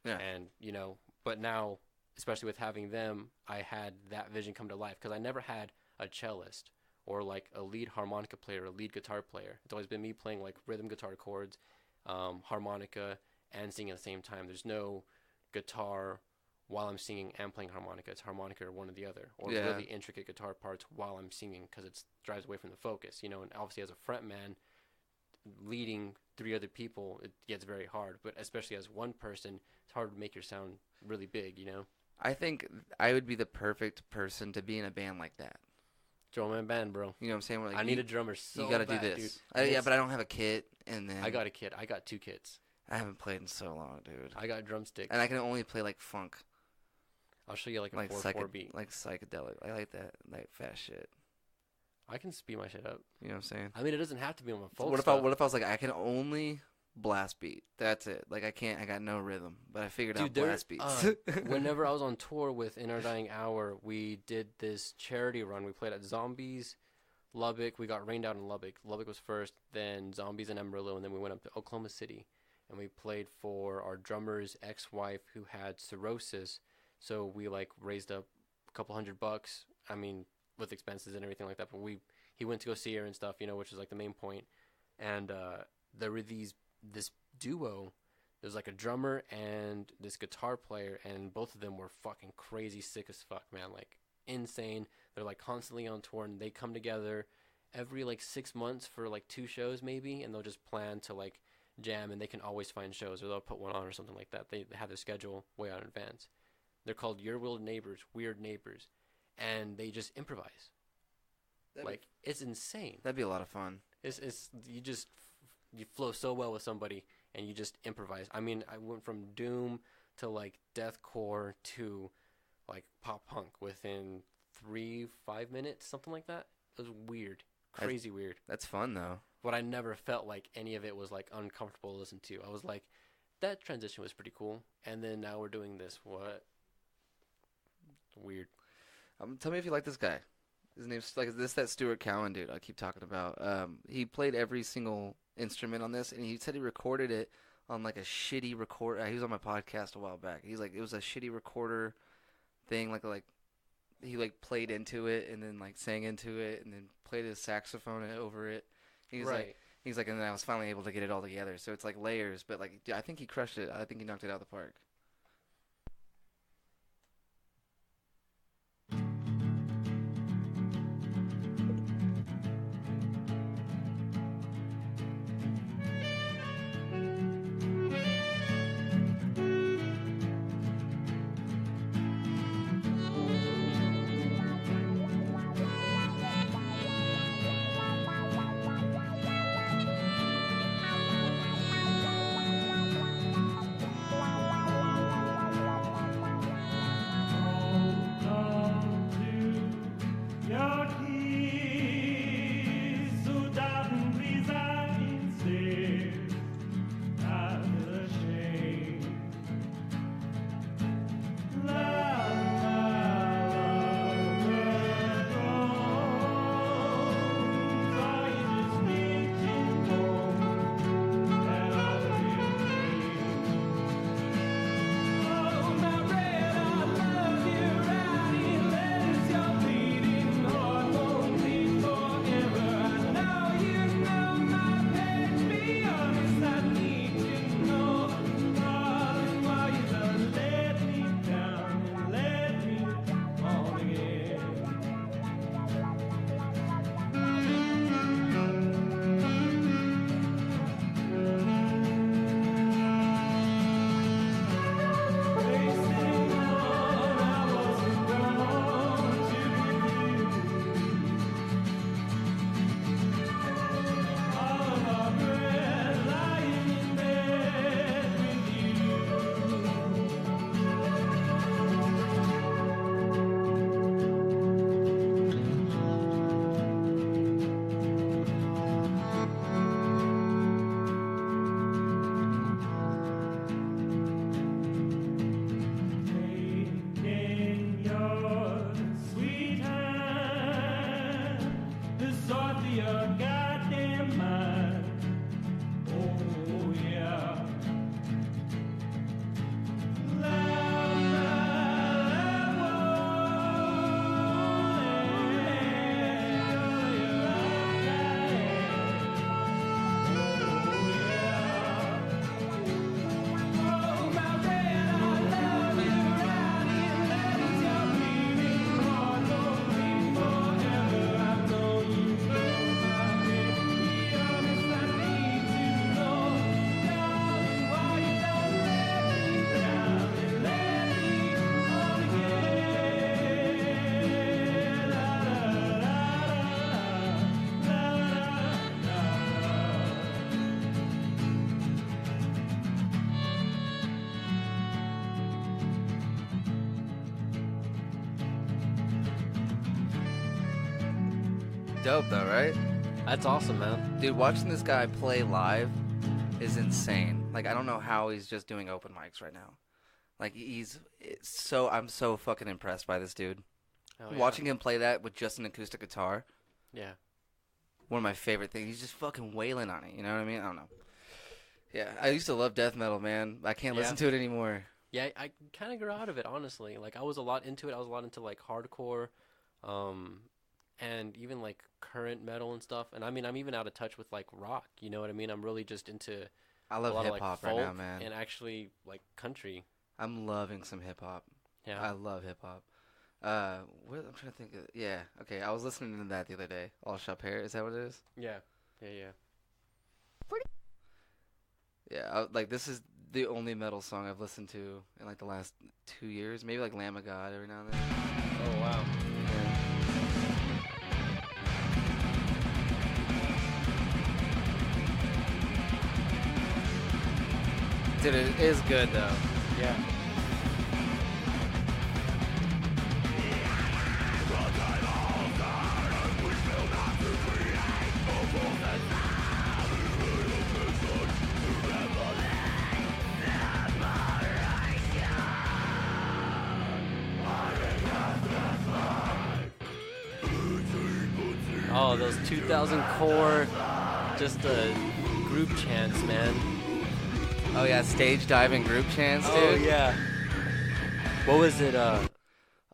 Yeah. And but now, especially with having them, I had that vision come to life because I never had a cellist or like a lead harmonica player, a lead guitar player. It's always been me playing like rhythm guitar chords, harmonica, and singing at the same time. There's no guitar while I'm singing and playing harmonica. It's harmonica or one or the other, or Yeah. really intricate guitar parts while I'm singing because it drives away from the focus. And obviously as a frontman, leading 3 other people, it gets very hard. But especially as one person, it's hard to make your sound really big. I think I would be the perfect person to be in a band like that. Drum and band, bro. You know what I'm saying? Where, like, I need a drummer so you got to bad, do dude. this. And Yeah, it's- but I don't have a kit, and then I got a kit. I got 2 kits. I haven't played in so long, dude. I got drumsticks. And I can only play like funk, I'll show you like a like 4/4 beat. like psychedelic. I like that, like fast shit. I can speed my shit up. You know what I'm saying? I mean, it doesn't have to be on my So folk what if stuff. I was like I can only blast beat? That's it. Like I got no rhythm, but I figured out Dude, blast beats. Whenever I was on tour with In Our Dying Hour, we did this charity run. We played at Zombies, Lubbock. We got rained out in Lubbock. Lubbock was first, then Zombies in Amarillo, and then we went up to Oklahoma City. And we played for our drummer's ex-wife who had cirrhosis. So we raised up a couple $100. I mean, with expenses and everything like that. But he went to go see her and stuff, which is like the main point. And there were this duo. There's like a drummer and this guitar player, and both of them were fucking crazy sick as fuck, man. Like insane. They're like constantly on tour, and they come together every 6 months for 2 shows maybe, and they'll just plan to jam, and they can always find shows, or they'll put one on or something like that. They have their schedule way out in advance. They're called Your Weird Neighbors, and they just improvise. Like, it's insane. That'd be a lot of fun. It's you flow so well with somebody, and you just improvise. I mean, I went from doom to like deathcore to like pop punk within 3-5 minutes, something like that. It was weird, crazy weird. That's fun though. But I never felt like any of it was like uncomfortable to listen to. I was like, that transition was pretty cool, and then now we're doing this. What? Weird. Tell me if you like this guy. His name's like that Stuart Cowan dude I keep talking about. He played every single instrument on this, and he said he recorded it on like a shitty record. He was on my podcast a while back. He's like, it was a shitty recorder thing, like he like played into it and then like sang into it and then played his saxophone over it. He's Right. like, and then I was finally able to get it all together. So it's like layers, but like I think he crushed it. I think he knocked it out of the park. Dope though, right? That's awesome, man. Dude, watching this guy play live is insane. Like, I don't know how he's just doing open mics right now. Like, I'm so fucking impressed by this dude. Oh, yeah. Watching him play that with just an acoustic guitar, Yeah. one of my favorite things. He's just fucking wailing on it, you know what I mean? I don't know. Yeah, I used to love death metal, man. I can't listen to it anymore. Yeah, I kind of grew out of it, honestly. Like, I was a lot into it. I was a lot into, like, hardcore, and even, like, current metal and stuff. And, I mean, I'm even out of touch with, like, rock, you know what I mean? I'm really just into I a love lot of, hip-hop like, right now, folk man. and actually, like, country. I'm loving some hip-hop. Yeah. I love hip-hop. I'm trying to think of... Yeah, okay, I was listening to that the other day. All Shop Hair, is that what it is? Yeah. Yeah, like, this is the only metal song I've listened to in like the last 2 years. Maybe like Lamb of God every now and then. Oh wow. Dude, it is good though. Yeah. Oh, those 2000 core, just group chants, man. Oh yeah, stage diving group chants, dude. Oh yeah. What was it?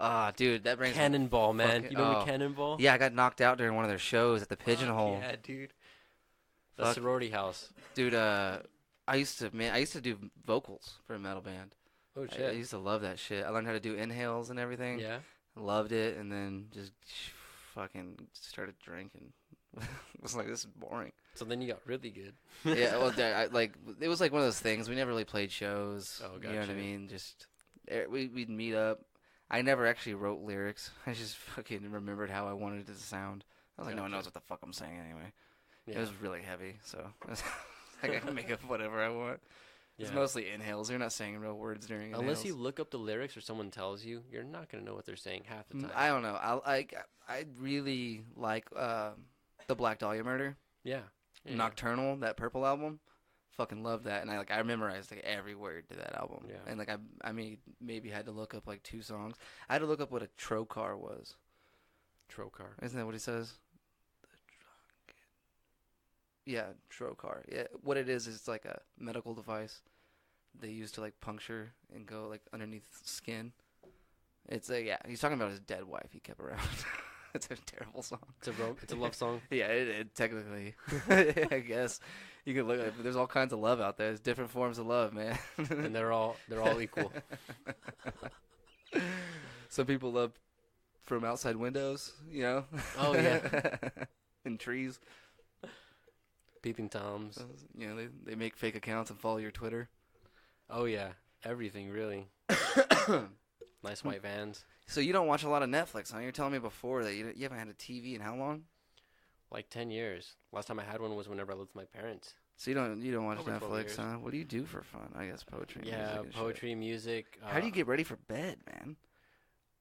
Ah, dude, that brings me Cannonball, man. fucking- You remember oh. Cannonball? Yeah, I got knocked out during one of their shows at the Pigeonhole. Yeah, dude. The Fuck. sorority house. Dude, I used to do vocals for a metal band. Oh I shit. used to love that shit. I learned how to do inhales and everything. Yeah. Loved it, and then just fucking started drinking. It was like, this is boring. So then you got really good. Yeah, well, it was like one of those things. We never really played shows. Oh, You know what I gotcha. mean? Just we'd meet up. I never actually wrote lyrics. I just fucking remembered how I wanted it to sound. I was like, no one Gotcha. knows what the fuck I'm saying anyway. Yeah. It was really heavy, so like, I can make up whatever I want. It's Yeah. mostly inhales. You're not saying real words during inhales. Unless you look up the lyrics or someone tells you, you're not gonna know what they're saying half the time. I don't know. I really like the Black Dahlia Murder. Yeah. Yeah. Nocturnal, that Purple album, fucking love that, and I memorized like every word to that album. Yeah. And like I maybe had to look up like 2 songs. I had to look up what a trocar was. Trocar. Isn't that what he says? Yeah, trocar. Yeah, what it is it's like a medical device they use to like puncture and go like underneath skin. It's yeah, he's talking about his dead wife he kept around. It's a terrible song. It's a love song. Yeah, it technically, I guess you could look at it. There's all kinds of love out there. There's different forms of love, man. And they're all equal. Some people love from outside windows, you know. Oh, yeah. And trees. Peeping Toms. You know, they make fake accounts and follow your Twitter. Oh yeah. Everything really. Nice white vans. So you don't watch a lot of Netflix, huh? You're telling me before that you haven't had a TV in how long? Like 10 years. Last time I had one was whenever I lived with my parents. So you don't watch Over 12 Netflix, years. huh? What do you do for fun? I guess poetry. Yeah, music and shit. poetry, music. How do you get ready for bed, man?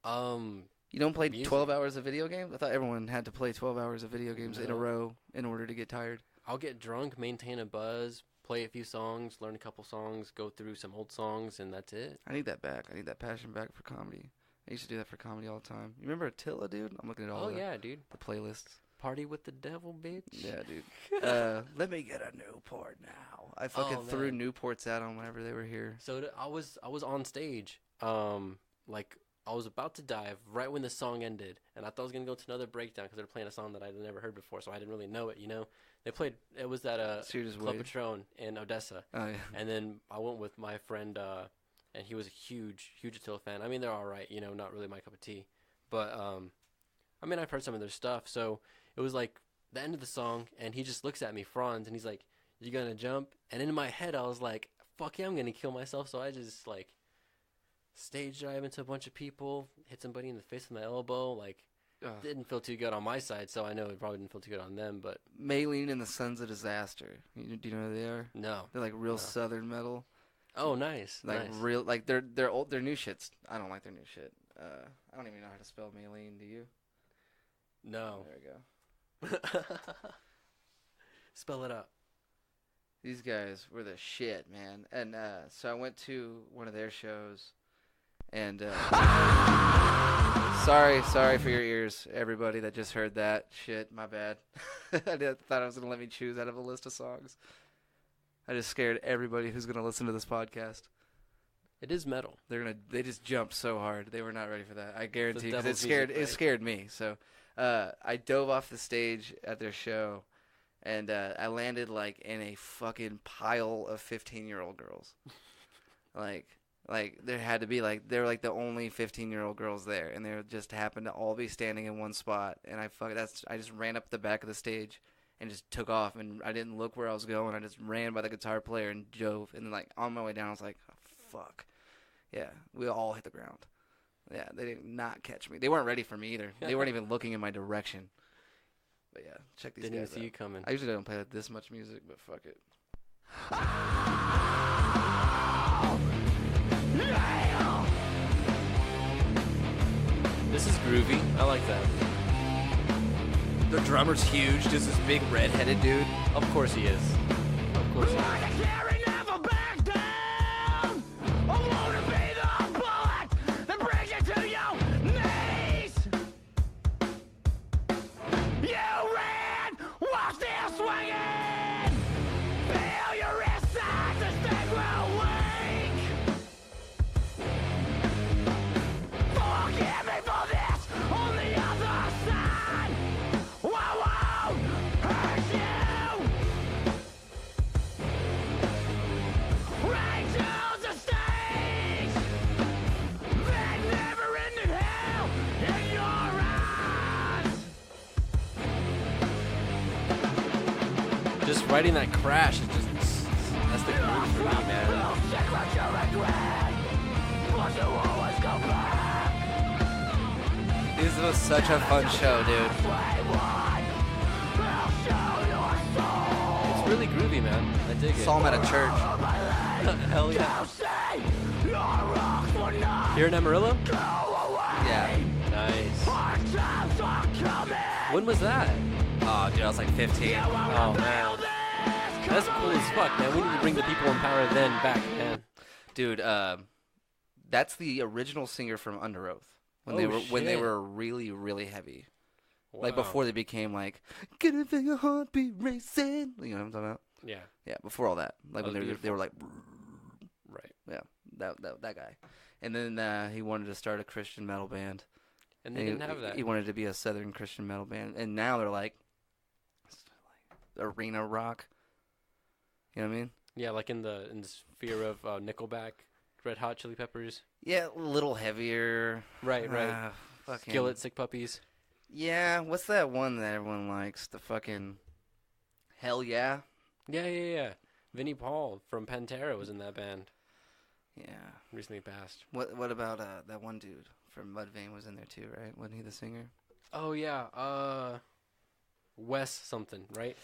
Um, You don't play Music. 12 hours of video games? I thought everyone had to play 12 hours of video games in a No. row in order to get tired. I'll get drunk, maintain a buzz, play a few songs, learn a couple songs, go through some old songs, and that's it. I need that back. I need that passion back for comedy. I used to do that for comedy all the time. You remember Attila, dude? I'm looking at all Oh yeah, dude. the playlists. Party with the devil, bitch. Yeah, dude. Let me get a Newport now. I fucking Oh, threw man. Newports at them whenever they were here. So I was on stage, like I was about to dive right when the song ended, and I thought I was gonna go to another breakdown because they were playing a song that I'd never heard before, so I didn't really know it. You know, they played. It was at So you just Club waited. Patron in Odessa, Oh, yeah. and then I went with my friend, and he was a huge Attila fan. I mean, they're all right, you know, not really my cup of tea, but I mean, I've heard some of their stuff, so it was like the end of the song, and he just looks at me, frowns, and he's like, "You gonna jump?" And in my head, I was like, "Fuck yeah, I'm gonna kill myself." So I just like stage dive into a bunch of people, hit somebody in the face with my elbow. Like, Ugh. didn't feel too good on my side, so I know it probably didn't feel too good on them. But Maylene and the Sons of Disaster. Do you know who they are? no. They're like real No. southern metal. Oh, nice. Like nice. real, like they're old. Their new shit's. I don't like their new shit. I don't even know how to spell Maylene. Do you? No. There we go. Spell it out. These guys were the shit, man. And so I went to one of their shows, and sorry for your ears, everybody that just heard that shit. My bad. Thought I was gonna let me choose out of a list of songs. I just scared everybody who's gonna listen to this podcast. It is metal. They just jumped so hard. They were not ready for that. I guarantee, because devil's it scared music, right? it scared me. So I dove off the stage at their show, and I landed like in a fucking pile of 15-year-old girls. like there had to be like they were like the only 15-year-old girls there, and they just happened to all be standing in one spot. And I just ran up the back of the stage and just took off, and I didn't look where I was going. I just ran by the guitar player and drove, and then like on my way down, I was like, oh, fuck. Yeah, we all hit the ground. Yeah, they did not catch me. They weren't ready for me either. They weren't even looking in my direction. But yeah, check these Didn't guys even see out. you coming. I usually don't play this much music, but fuck it. This is groovy. I like that. The drummer's huge, just this big red-headed dude. Of course he is. Of course he is. Just writing that crash is just, that's the groove for me, man. This was such a fun show, dude. It's really groovy, man. I dig it. Saw him at a church. Hell yeah. Here in Amarillo? Yeah. Nice. When was that? Oh, dude, I was like 15. Oh, man. That's cool as fuck, man. We need to bring the people in power then back, man. Dude, that's the original singer from Under Oath when Oh, they shit. were really, really heavy. Like Wow. before they became like, gonna feel your heartbeat racing. You know what I'm talking about? Yeah, Yeah, before all that. Like That when was they were like, right. yeah, that guy. And then he wanted to start a Christian metal band. And they didn't have that. He wanted to be a Southern Christian metal band, and now they're like arena rock. You know what I mean? Yeah, like in the sphere of Nickelback, Red Hot Chili Peppers. Yeah, a little heavier. Right, right. Fucking, Skillet, Sick Puppies. Yeah, what's that one that everyone likes? The fucking Hell Yeah. Yeah. Vinnie Paul from Pantera was in that band. Yeah. Recently passed. What about that one dude from Mudvayne was in there too, right? Wasn't he the singer? Oh yeah, Wes something, right?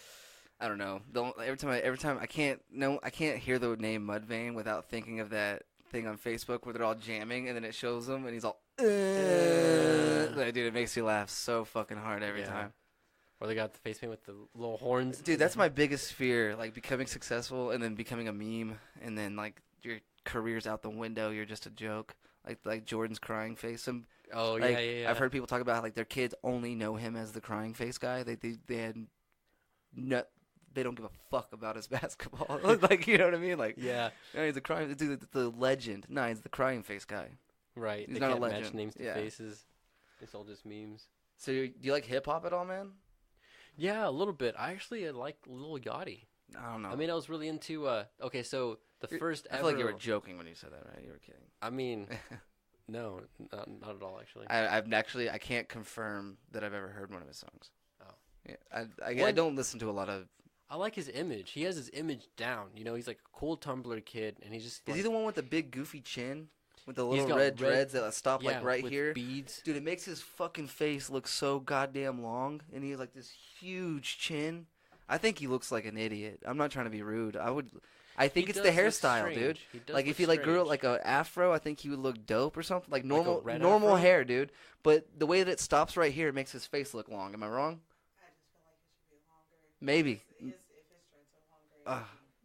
I don't know. Every time I can't hear the name Mudvayne without thinking of that thing on Facebook where they're all jamming and then it shows him and he's all like, dude, it makes you laugh so fucking hard every Yeah. time. Or they got the face paint with the little horns. Dude, that's my biggest fear, like becoming successful and then becoming a meme and then like your career's out the window, you're just a joke. Like Jordan's crying face. Oh Like, yeah. I've heard people talk about how, like, their kids only know him as the crying face guy. They had no, they don't give a fuck about his basketball. Like, you know what I mean? Like, Yeah, no, he's a crying, dude, the legend. No, he's the crying face guy. right. He's They not a can't match legend. names to Yeah. faces. It's all just memes. So do you like hip hop at all, man? Yeah, a little bit. I actually like Lil Yachty. I don't know. I mean, I was really into. Okay, so the first I ever. feel like you were joking when you said that, right? You were kidding. I mean, no, not at all. Actually. I can't confirm that I've ever heard one of his songs. Oh. Yeah, I What- don't listen to a lot of. I like his image. He has his image down. You know, he's like a cool Tumblr kid, and he's just. Is Like, he the one with the big goofy chin with the He's little got red red- dreads that stop yeah, like right with here? beads. Dude, it makes his fucking face look so goddamn long, and he has like this huge chin. I think he looks like an idiot. I'm not trying to be rude. I think He it's the does look hairstyle, strange. dude. He does Like look if he like grew strange. like a afro, I think he would look dope or something. Like a normal red normal afro? hair, dude. But the way that it stops right here, it makes his face look long. Am I wrong? Maybe.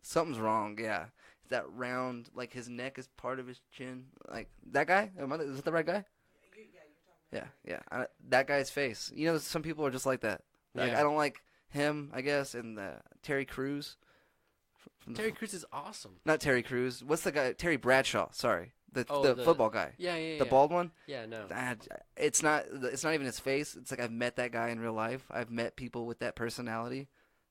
Something's wrong. Yeah. That round, like his neck is part of his chin. Like that guy? Is that the right guy? Yeah. That guy's face. You know, some people are just like that. Like, Yeah. I don't like him, I guess, and Terry Crews. Terry Crews is awesome. Not Terry Crews. What's the guy? Terry Bradshaw. Sorry, the Oh, football guy, Yeah. the bald one. Yeah, no. It's not even his face. It's like I've met that guy in real life. I've met people with that personality.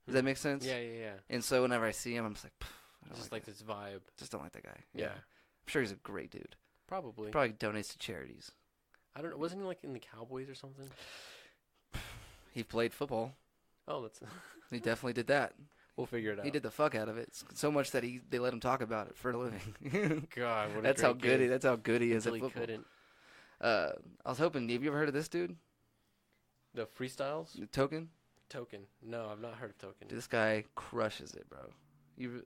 Does that make sense? Yeah. And so whenever I see him, I'm just like, I don't Just like like this vibe. just don't like that guy. Yeah. I'm sure he's a great dude. Probably. Probably donates to charities. I don't know. Wasn't he like in the Cowboys or something? He played football. Oh, that's He definitely did that. we'll figure it out. He did the fuck out of it. So much that they let him talk about it for a living. God, what a That's great how good he. kid. That's how good he is Until at he football. couldn't. I was hoping. Have you ever heard of this dude? The freestyles? Token. Token. No, I've not heard of Token. This guy crushes it, bro. You.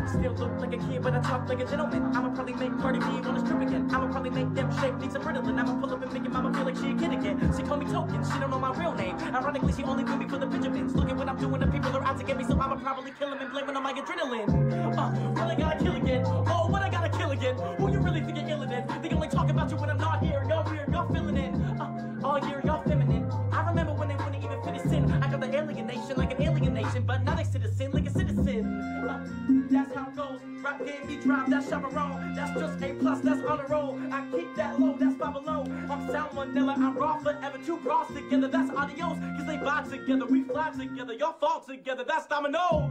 Still look like a kid, but I talk like a gentleman. I'ma probably make Cardi B wanna strip again. I'ma probably make them shake, need some Ritalin. I'ma pull up and make your mama feel like she a kid again. She call me Token, she don't know my real name. Ironically, she only knew me for the Benjamins. Look at what I'm doing, the people are out to get me, so I'ma probably kill him and blame it on my adrenaline. What I gotta kill again? Oh, what I gotta kill again? Who you really think you're illin' in? They only talk about you when I'm not here. Y'all weird, y'all feeling in. All year, y'all feminine. I remember when they wouldn't even fit us in. I got the alienation like an alienation, but not a citizen like a citizen. That's how it goes. Rap game, me drive, that's chaperone. That's just A+, that's on the roll. I keep that low, that's five below. I'm Sal Mandela, I'm raw forever. Two bras together, that's adios. Cause they vibe together, we fly together. Y'all fall together, that's dominoes.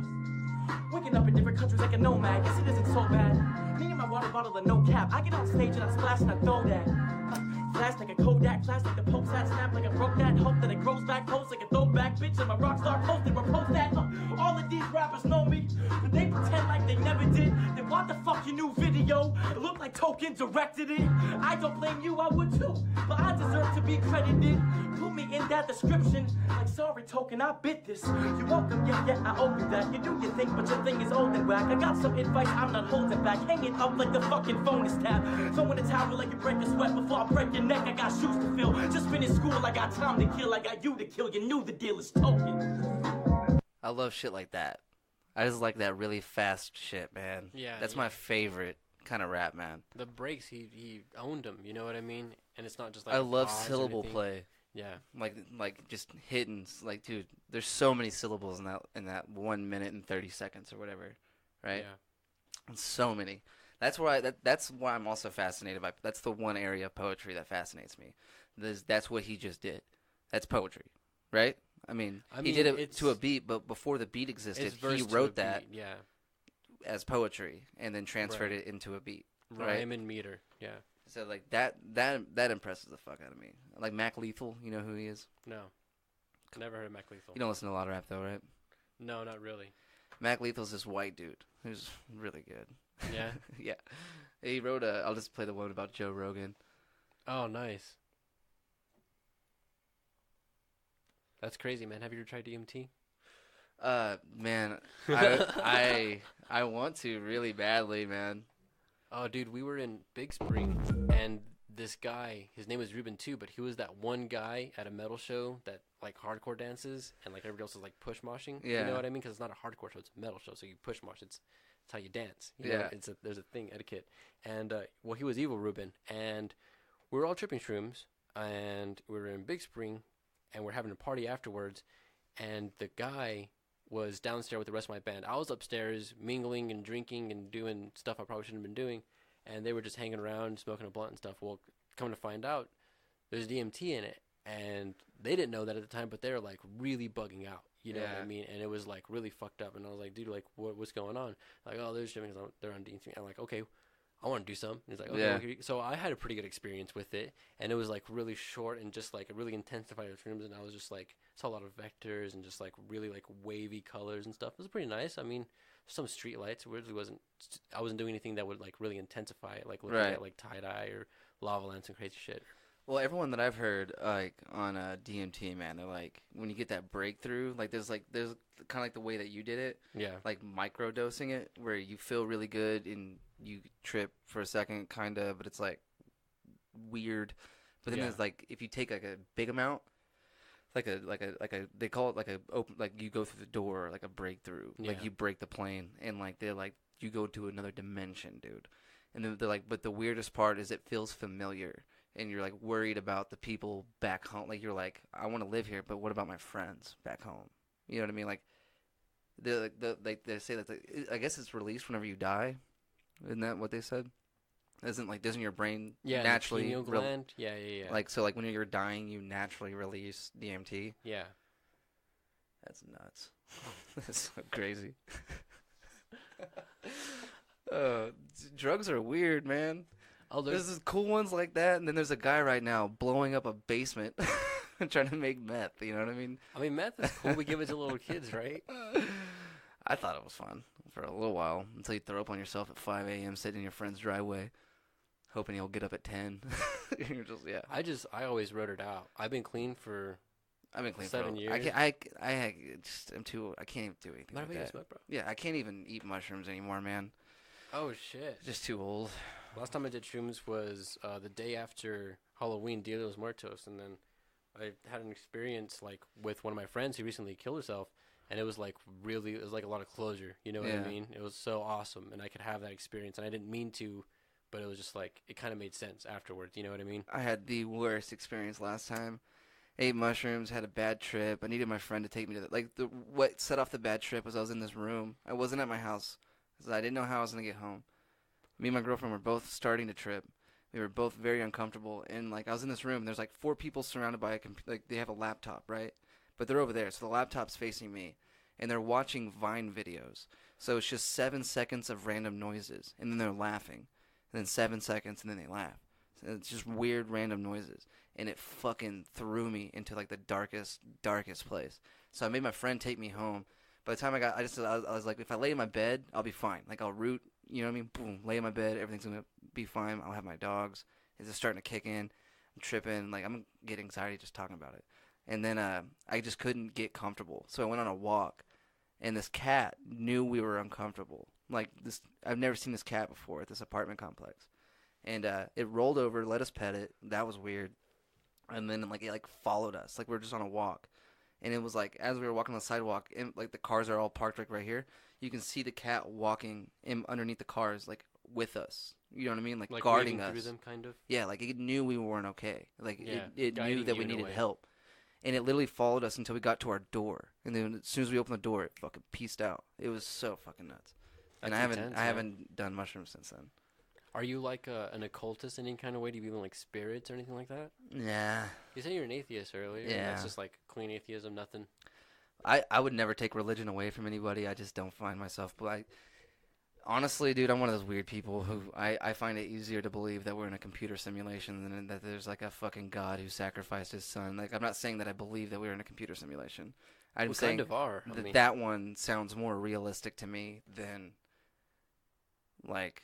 Waking up in different countries like a nomad. Guess it isn't so bad. Me and my water bottle and no cap. I get on stage and I splash and I throw that. Flash like a Kodak, flash like the Pope's hat, snap like I broke that. Hope that it grows back, post like a throwback. Bitch, and my rock star posted, repose that. All of these rappers know me, but they pretend like they never did. Then what the fuck your new video? It looked like Token directed it. I don't blame you, I would too, but I deserve to be credited. Put me in that description. Like, sorry, Token, I bit this. You welcome, yeah, I owe you that. You do your thing, but your thing is old and whack. I got some advice, I'm not holding back. Hang it up like the fucking phone is tapped. Throw in a towel like you break a sweat before I break your neck. I got shoes to fill. Just finished school, I got time to kill. I got you to kill. You knew the deal is Token. I love shit like that. I just like that really fast shit, man. Yeah, That's yeah. my favorite kind of rap, man. The breaks, he owned them. You know what I mean? And it's not just like I a love pause or syllable anything. play. Yeah. Like just hitting. Like, dude, there's so many syllables in that 1 minute and 30 seconds or whatever, right? Yeah. So many. That's why that's why I'm also fascinated by. That's the one area of poetry that fascinates me. That's what he just did. That's poetry, right? I mean he did it to a beat, but before the beat existed, It's verse he to a wrote that beat, yeah. as poetry and then transferred Right. it into a beat. Rhyme Right. and meter. Yeah. So like that impresses the fuck out of me. Like Mac Lethal, you know who he is? No. Never heard of Mac Lethal. You don't listen to a lot of rap though, right? No, not really. Mac Lethal's this white dude who's really good. Yeah. Yeah. He wrote I'll just play the one about Joe Rogan. Oh, nice. That's crazy, man. Have you ever tried DMT? Man, I want to really badly, man. Oh, dude, we were in Big Spring, and this guy, his name was Ruben too, but he was that one guy at a metal show that like hardcore dances, and like everybody else is like push moshing. You Yeah. know what I mean? Because it's not a hardcore show; it's a metal show, so you push mosh. It's how you dance. You Yeah. know? There's a thing etiquette, and well, he was evil Ruben, and we were all tripping shrooms, and we were in Big Spring, and we're having a party afterwards, and the guy was downstairs with the rest of my band. I was upstairs mingling and drinking and doing stuff I probably shouldn't have been doing, and they were just hanging around smoking a blunt and stuff. Well, come to find out, there's DMT in it, and they didn't know that at the time, but they were like really bugging out. You know what Yeah. I mean? And it was like really fucked up. And I was like, dude, like what's going on? Like, oh, they're on DMT. I'm like, okay, I want to do some. And he's like, okay. Yeah. Okay. So I had a pretty good experience with it, and it was like really short and just like really intensified with rooms, and I was just like saw a lot of vectors and just like really like wavy colors and stuff. It was pretty nice. I mean, some street lights. It really wasn't. I wasn't doing anything that would like really intensify it, like looking Right. at like tie dye or lava lamps and crazy shit. Well, everyone that I've heard like on DMT, man, they're like when you get that breakthrough, there's kind of like the way that you did it, Yeah. like micro dosing it, where you feel really good and you trip for a second, kind of, but it's like weird. But then Yeah. there's like if you take like a big amount, like a they call it like a open, like you go through the door, like a breakthrough, like Yeah. you break the plane, and like they're like you go to another dimension, dude. And then they're like, but the weirdest part is it feels familiar. And you're like worried about the people back home. Like you're like, I want to live here, but what about my friends back home? You know what I mean? Like, they say that I guess it's released whenever you die. Isn't that what they said? Doesn't your brain Yeah. naturally The pineal gland. Yeah. like so like when you're dying you naturally release DMT? Yeah. That's nuts. That's so crazy. Drugs are weird, man. Oh, There's these cool ones like that, and then there's a guy right now blowing up a basement and trying to make meth. You know what I mean? I mean, meth is cool. We give it to little kids, right? I thought it was fun for a little while until you throw up on yourself at 5 a.m. sitting in your friend's driveway, hoping you'll get up at 10. You're just I always wrote it out. I've been clean for. I've been clean 7 for years. I I'm too. I can't even do anything Not like even that. smoke, bro. Yeah, I can't even eat mushrooms anymore, man. Oh shit! Just too old. Last time I did shrooms was the day after Halloween, Dia de los Muertos, and then I had an experience like with one of my friends who recently killed herself, and it was like it was like a lot of closure. You know what I mean? It was so awesome, and I could have that experience, and I didn't mean to, but it was just like it kind of made sense afterwards. You know what I mean? I had the worst experience last time. Ate mushrooms, had a bad trip. I needed my friend to take me to what set off the bad trip was I was in this room. I wasn't at my house because I didn't know how I was gonna get home. Me and my girlfriend were both starting to trip. We were both very uncomfortable, and like I was in this room. There's like 4 people surrounded by they have a laptop, right? But they're over there, so the laptop's facing me, and they're watching Vine videos. So it's just 7 seconds of random noises, and then they're laughing, and then 7 seconds, and then they laugh. So it's just weird random noises, and it fucking threw me into like the darkest place. So I made my friend take me home. By the time I was like, if I lay in my bed, I'll be fine. Like I'll root. You know what I mean? Boom, lay in my bed, everything's gonna be fine. I'll have my dogs. It's just starting to kick in. I'm tripping. Like I'm getting anxiety just talking about it. And then I just couldn't get comfortable. So I went on a walk, and this cat knew we were uncomfortable. Like this, I've never seen this cat before at this apartment complex. And it rolled over, let us pet it. That was weird. And then like it followed us. Like we were just on a walk. And it was like as we were walking on the sidewalk, and like the cars are all parked like right here. You can see the cat walking underneath the cars, like with us. You know what I mean? Like guarding us. Through them, kind of. Yeah, like it knew we weren't okay. Like it guiding knew that you we in a needed way. help. And it literally followed us until we got to our door. And then as soon as we opened the door, it fucking pieced out. It was so fucking nuts. And That's I haven't intense, I huh? haven't done mushrooms since then. Are you like an occultist in any kind of way? Do you believe in like spirits or anything like that? Nah. You said you're an atheist earlier. And Yeah. that's just like clean atheism, nothing. I would never take religion away from anybody. I just don't find myself. But honestly, dude, I'm one of those weird people who I find it easier to believe that we're in a computer simulation than that there's like a fucking God who sacrificed his son. Like I'm not saying that I believe that we're in a computer simulation. I'm We saying kind of are. I mean, that one sounds more realistic to me than like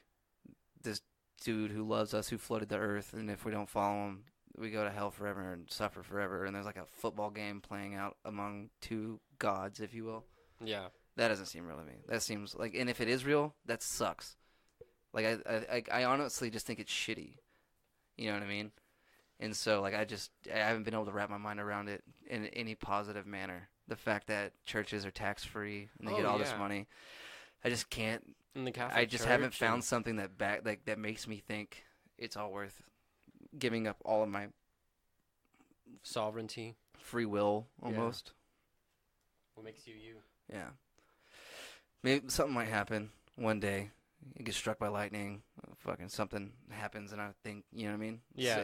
this dude who loves us, who flooded the earth, and if we don't follow him, we go to hell forever and suffer forever. And there's like a football game playing out among 2 gods, if you will. yeah. That doesn't seem real to me. That seems like, and if it is real, that sucks. Like I honestly just think it's shitty. You know what I mean? And so like I haven't been able to wrap my mind around it in any positive manner. The fact that churches are tax free and they get all this money, I just can't. In the Catholic I just Church haven't found and something that makes me think it's all worth giving up all of my sovereignty. free will Yeah. almost. What makes you you? Yeah. Maybe something might happen one day. You get struck by lightning, fucking something happens, and I think, you know what I mean? Yeah.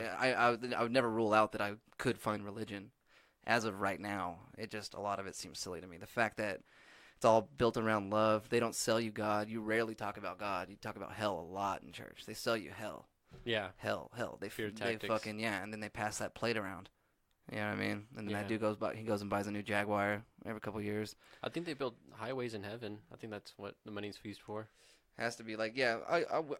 So I would never rule out that I could find religion. As of right now, a lot of it seems silly to me. The fact that it's all built around love. They don't sell you God. You rarely talk about God. You talk about hell a lot in church. They sell you hell. Yeah. Hell. Fear They tactics. fucking, yeah, and then they pass that plate around. You know what I mean? And then Yeah. that dude goes and buys a new Jaguar every couple of years. I think they build highways in heaven. I think that's what the money's used for. Has to be like, yeah,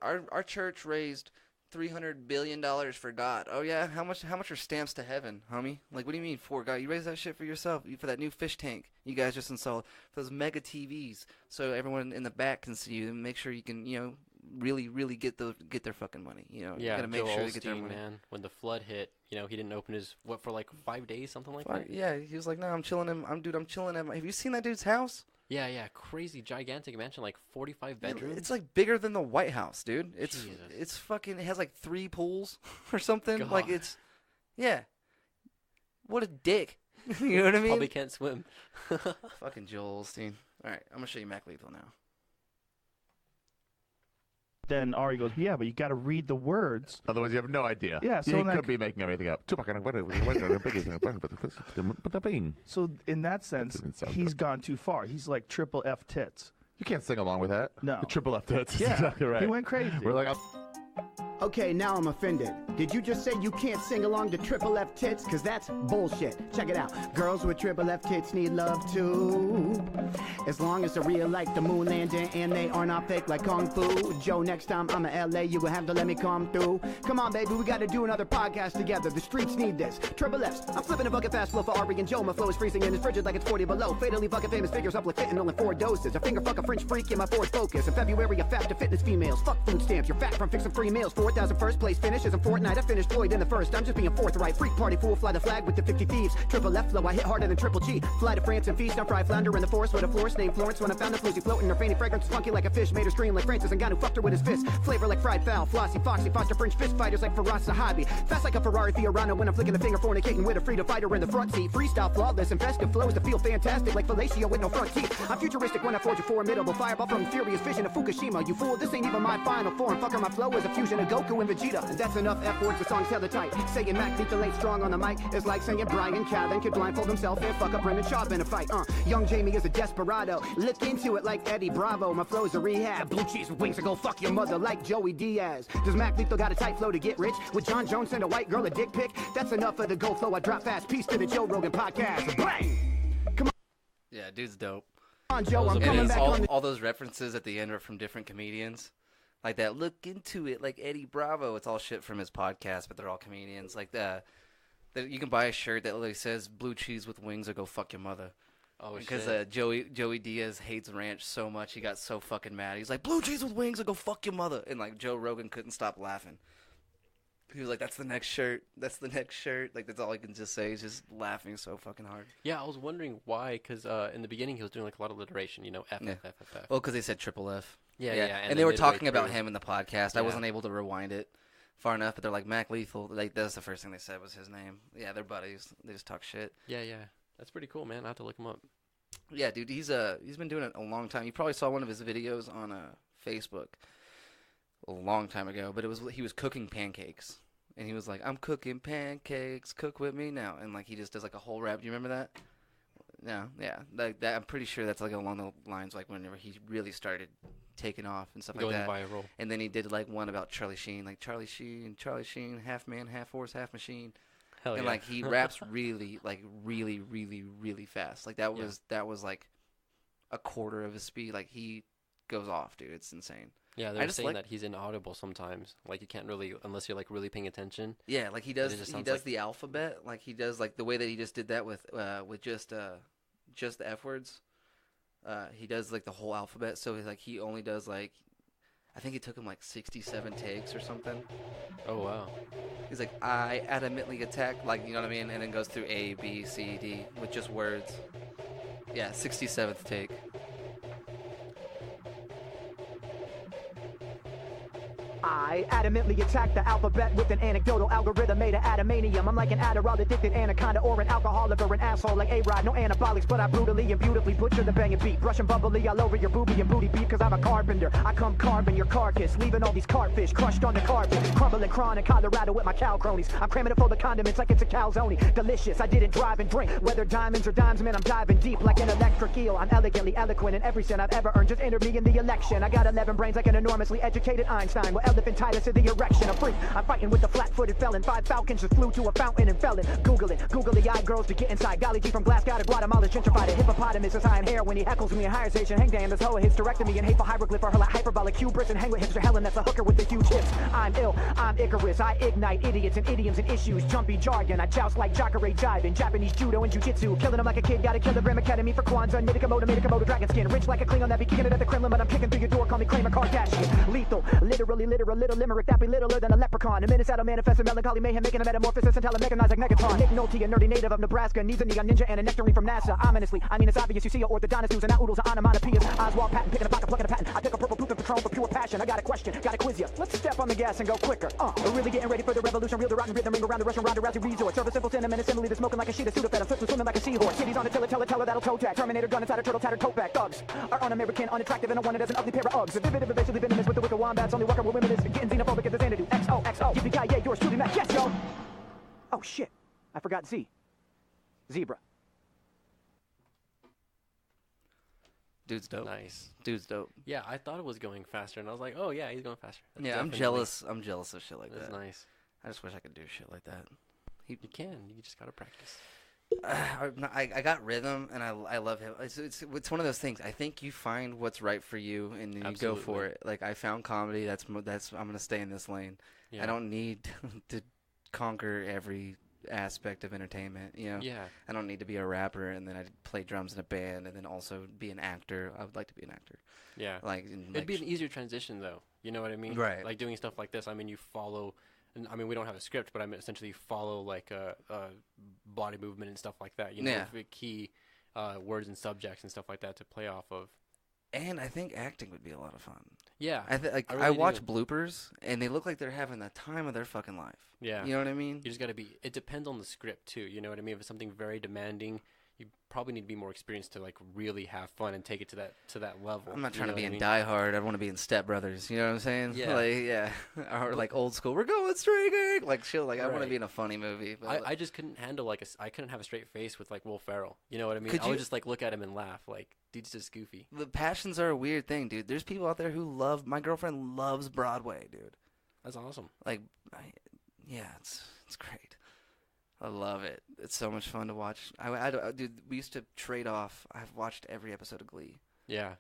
our church raised $300 billion for God. Oh yeah, how much are stamps to heaven, homie? Like, what do you mean for God? You raised that shit for yourself, for that new fish tank you guys just installed, for those mega TVs, so everyone in the back can see you and make sure you can, really get their fucking money. You Yeah, gotta make Joel sure they get their Osteen, money. man. When the flood hit, he didn't open his for like 5 days, something like Fuck, that. yeah, he was like, no, I'm chilling. I'm chilling at my. Have you seen that dude's house? Yeah, crazy, gigantic mansion, like 45 bedrooms. It's like bigger than the White House, dude. Jesus. It's fucking. It has like 3 pools or something. Like God. yeah. What a dick. You know what I mean? Probably can't swim. Fucking Joel Osteen. All right, I'm gonna show you Mac Lethal now. Then Ari goes, yeah, but you got to read the words. Otherwise, you have no idea. Yeah, so you like- could be making everything up. So in that sense, doesn't sound he's good. gone too far. He's like triple F tits. You can't sing along with that. No. The triple F tits. Yeah, Exactly right. he went crazy. We're like, Okay, now I'm offended. Did you just say you can't sing along to Triple F tits? Cause that's bullshit. Check it out. Girls with Triple F tits need love too. As long as they're real like the moon landing and they are not fake like Kung Fu. Joe, next time I'm in LA, you gonna have to let me come through. Come on, baby, we gotta do another podcast together. The streets need this. Triple F's. I'm flipping a bucket fast flow for Ari and Joe. My flow is freezing and it's frigid like it's 40 below. Fatally fucking famous figures up like fitting only 4 doses. A finger fuck a French freak in my Ford Focus. In February, I fap to fitness females. Fuck food stamps. You're fat from fixing free meals. 4,000 first place finishes in Fortnite. I finished Floyd in the first. I'm just being forthright. Freak party fool, fly the flag with the 50 thieves. Triple F flow, I hit harder than Triple G. Fly to France and feast on fry flounder in the forest with a florist named Florence. When I found the floozy floating, her fainty fragrance funky like a fish. Made her scream like Francis and got who fucked her with his fist. Flavor like fried fowl, flossy, foxy, foster French fist fighters like Faraz Sahabi. Fast like a Ferrari Fiorano when I'm flicking the finger fornicating with a freedom fighter in the front seat. Freestyle flawless and festive flows to feel fantastic like fellatio with no front teeth. I'm futuristic when I forge a formidable fireball from furious vision of Fukushima. You fool, this ain't even my final form. Fucker, my flow is a fusion of Goku and Vegeta. And that's enough F words, the song's hella tight. Saying Mac Lethal ain't strong on the mic is like saying Brian Callen could blindfold himself and fuck up Brendan Schaub in a fight. Young Jamie is a desperado. Look into it like Eddie Bravo. My flow's a rehab. Blue cheese with wings to go fuck your mother like Joey Diaz. Does Mac Lethal got a tight flow to get rich? Would John Jones send a white girl a dick pic? That's enough of the go flow. I drop fast. Peace to the Joe Rogan podcast. Bang! Yeah, dude's dope. Come on, Joe. I'm And coming it's back on the all those references at the end are from different comedians. Like that, look into it, like Eddie Bravo. It's all shit from his podcast, but they're all comedians. Like you can buy a shirt that literally says "Blue cheese with wings" or "Go fuck your mother." Oh, Because shit. Joey Diaz hates ranch so much, he got so fucking mad. He's like, "Blue cheese with wings or go fuck your mother," and like Joe Rogan couldn't stop laughing. He was like, "That's the next shirt. That's the next shirt." Like that's all he can just say. He's just laughing so fucking hard. Yeah, I was wondering why, because in the beginning he was doing like a lot of alliteration, you know, F, Yeah. F, F, F, F. Well, because they said triple F. Yeah. And then they were midway talking about through- him in the podcast. I Yeah. wasn't able to rewind it far enough, but they're like, Mac Lethal. Like, that's the first thing they said was his name. Yeah, they're buddies. They just talk shit. Yeah. That's pretty cool, man. I have to look him up. Yeah, dude, he's been doing it a long time. You probably saw one of his videos on Facebook a long time ago, but he was cooking pancakes. And he was like, "I'm cooking pancakes, cook with me now." And like he just does like a whole rap. Do you remember that? No, yeah. Like that, I'm pretty sure that's like along the lines like whenever he really started taking off and stuff Going like that. viral. And then he did like one about Charlie Sheen, like Charlie Sheen, half man, half horse, half machine. Hell And yeah. like he raps really fast. Like that was like a quarter of his speed. Like he goes off, dude. It's insane. Yeah, I they're just saying like- that he's inaudible sometimes. Like you can't really, unless you're like really paying attention. Yeah, like he does. It just He sounds does like- the alphabet. Like he does like the way that he just did that with just the F words. He does like the whole alphabet. So he's like he only does like, I think it took him like 67 takes or something. Oh wow. He's like, I adamantly attack, like, you know what I mean? And then goes through A, B, C, D with just words. Yeah, 67th take. I adamantly attack the alphabet with an anecdotal algorithm made of adamantium. I'm like an Adderall addicted anaconda or an alcoholic or an asshole like A-Rod. No anabolics, but I brutally and beautifully butcher the banging beat. Brushing bubbly all over your boobie and booty beat, cause I'm a carpenter. I come carving your carcass, leaving all these carfish crushed on the carpet. Crumbling crawn in Colorado with my cow cronies. I'm cramming it full of condiments like it's a calzone. Delicious, I didn't drive and drink. Whether diamonds or dimes, man, I'm diving deep like an electric eel. I'm elegantly eloquent in every cent I've ever earned. Just enter me in the election. I got 11 brains like an enormously educated Einstein. Well, elephantitis to the erection. A freak, I'm fighting with the flat-footed felon. 5 falcons just flew to a fountain and fell in. Google it, googly-eyed girls to get inside. Golly G from Glasgow to Guatemala, gentrified. A hippopotamus is high in hair when he heckles me in higher station. Hang damn, this hoe hysterectomy and hateful hieroglyph for her like hyperbolic hubris and hang with hipster Helen. That's a hooker with the huge hips. I'm ill, I'm Icarus. I ignite idiots and idioms and issues. Jumpy jargon, I joust like Jacare jiving. Japanese judo and jujitsu. Killing them like a kid, got a kilogram academy for Kwanzaa. Nitikamoto, dragon skin. Rich like a Klingon that be kicking it at the Kremlin, but I'm kicking through your door. Call me Kramer Kardashian. Lethal, literally literal, little limerick that be littler than a leprechaun. A menace out of manifest melancholy mayhem, making a metamorphosis until I'm mechanized like Megatron. Nick Nolte, a nerdy native of Nebraska, needs a neon ninja and a nectarine from NASA. Ominously, I mean it's obvious you see a orthodontist news and now oodles of onomatopoeias. Oswald Patton picking a pocket, plucking a patent. I pick a purple poop and Patron for pure passion. I got a question, got to quiz ya. Let's step on the gas and go quicker. We're really getting ready for the revolution. Reel the rotten rhythm, ring around the Russian Ronda Rousey resort. Serve a simple cinnamon assembly that's smoking like a sheet of Sudafed. I'm swimming like a seahorse. Titties on a tell her that'll toe tag. Terminator gun inside a turtle tattered coat back. Thugs are un-American, unattractive, and I want it as an ugly pair of Uggs. A vivid, evasive, venomous with the wicked wombats. Only working with women is getting xenophobic at the Xanadu. XOXO. Yippee-ki-yay, yours truly, Mac. Yes, yo. Oh shit, I forgot Z. Zebra. Dude's dope. Nice. Dude's dope. Yeah, I thought it was going faster, and I was like, oh yeah, he's going faster. That's Yeah, I'm definitely- jealous. I'm jealous of shit like That's that. nice. I just wish I could do shit like that. You can. You just gotta practice. I got rhythm, and I love him. It's one of those things. I think you find what's right for you, and then you go for Absolutely. it. Like, I found comedy. That's I'm gonna stay in this lane. Yeah. I don't need to conquer every aspect of entertainment. You know. Yeah. I don't need to be a rapper and then I play drums in a band and then also be an actor. I would like to be an actor. Yeah. Like, It'd be an easier transition, though. You know what I mean? Right. Like doing stuff like this. I mean, you follow. And I mean, we don't have a script, but I mean, essentially follow like a body movement and stuff like that. You know, Yeah. with key words and subjects and stuff like that to play off of. And I think acting would be a lot of fun. Yeah. I really watch do. bloopers and they look like they're having the time of their fucking life. Yeah. You know what I mean? You just gotta be. It depends on the script too. You know what I mean? If it's something very demanding, you probably need to be more experienced to like really have fun and take it to that level. I'm not you trying know to be what I in mean? Die Hard. I want to be in Step Brothers. You know what I'm saying? Yeah. Like, yeah. Or like old school. We're going streaking. Like shit. Like I want to Right. be in a funny movie. But I just couldn't handle like I couldn't have a straight face with like Will Ferrell. You know what I mean? Could I would you- just like look at him and laugh. Like dude's just goofy. the passions are a weird thing, dude. There's people out there who love. My girlfriend loves Broadway, dude. That's awesome. Like, yeah, it's great. I love it. It's so much fun to watch. Dude, we used to trade off. I've watched every episode of Glee. Yeah.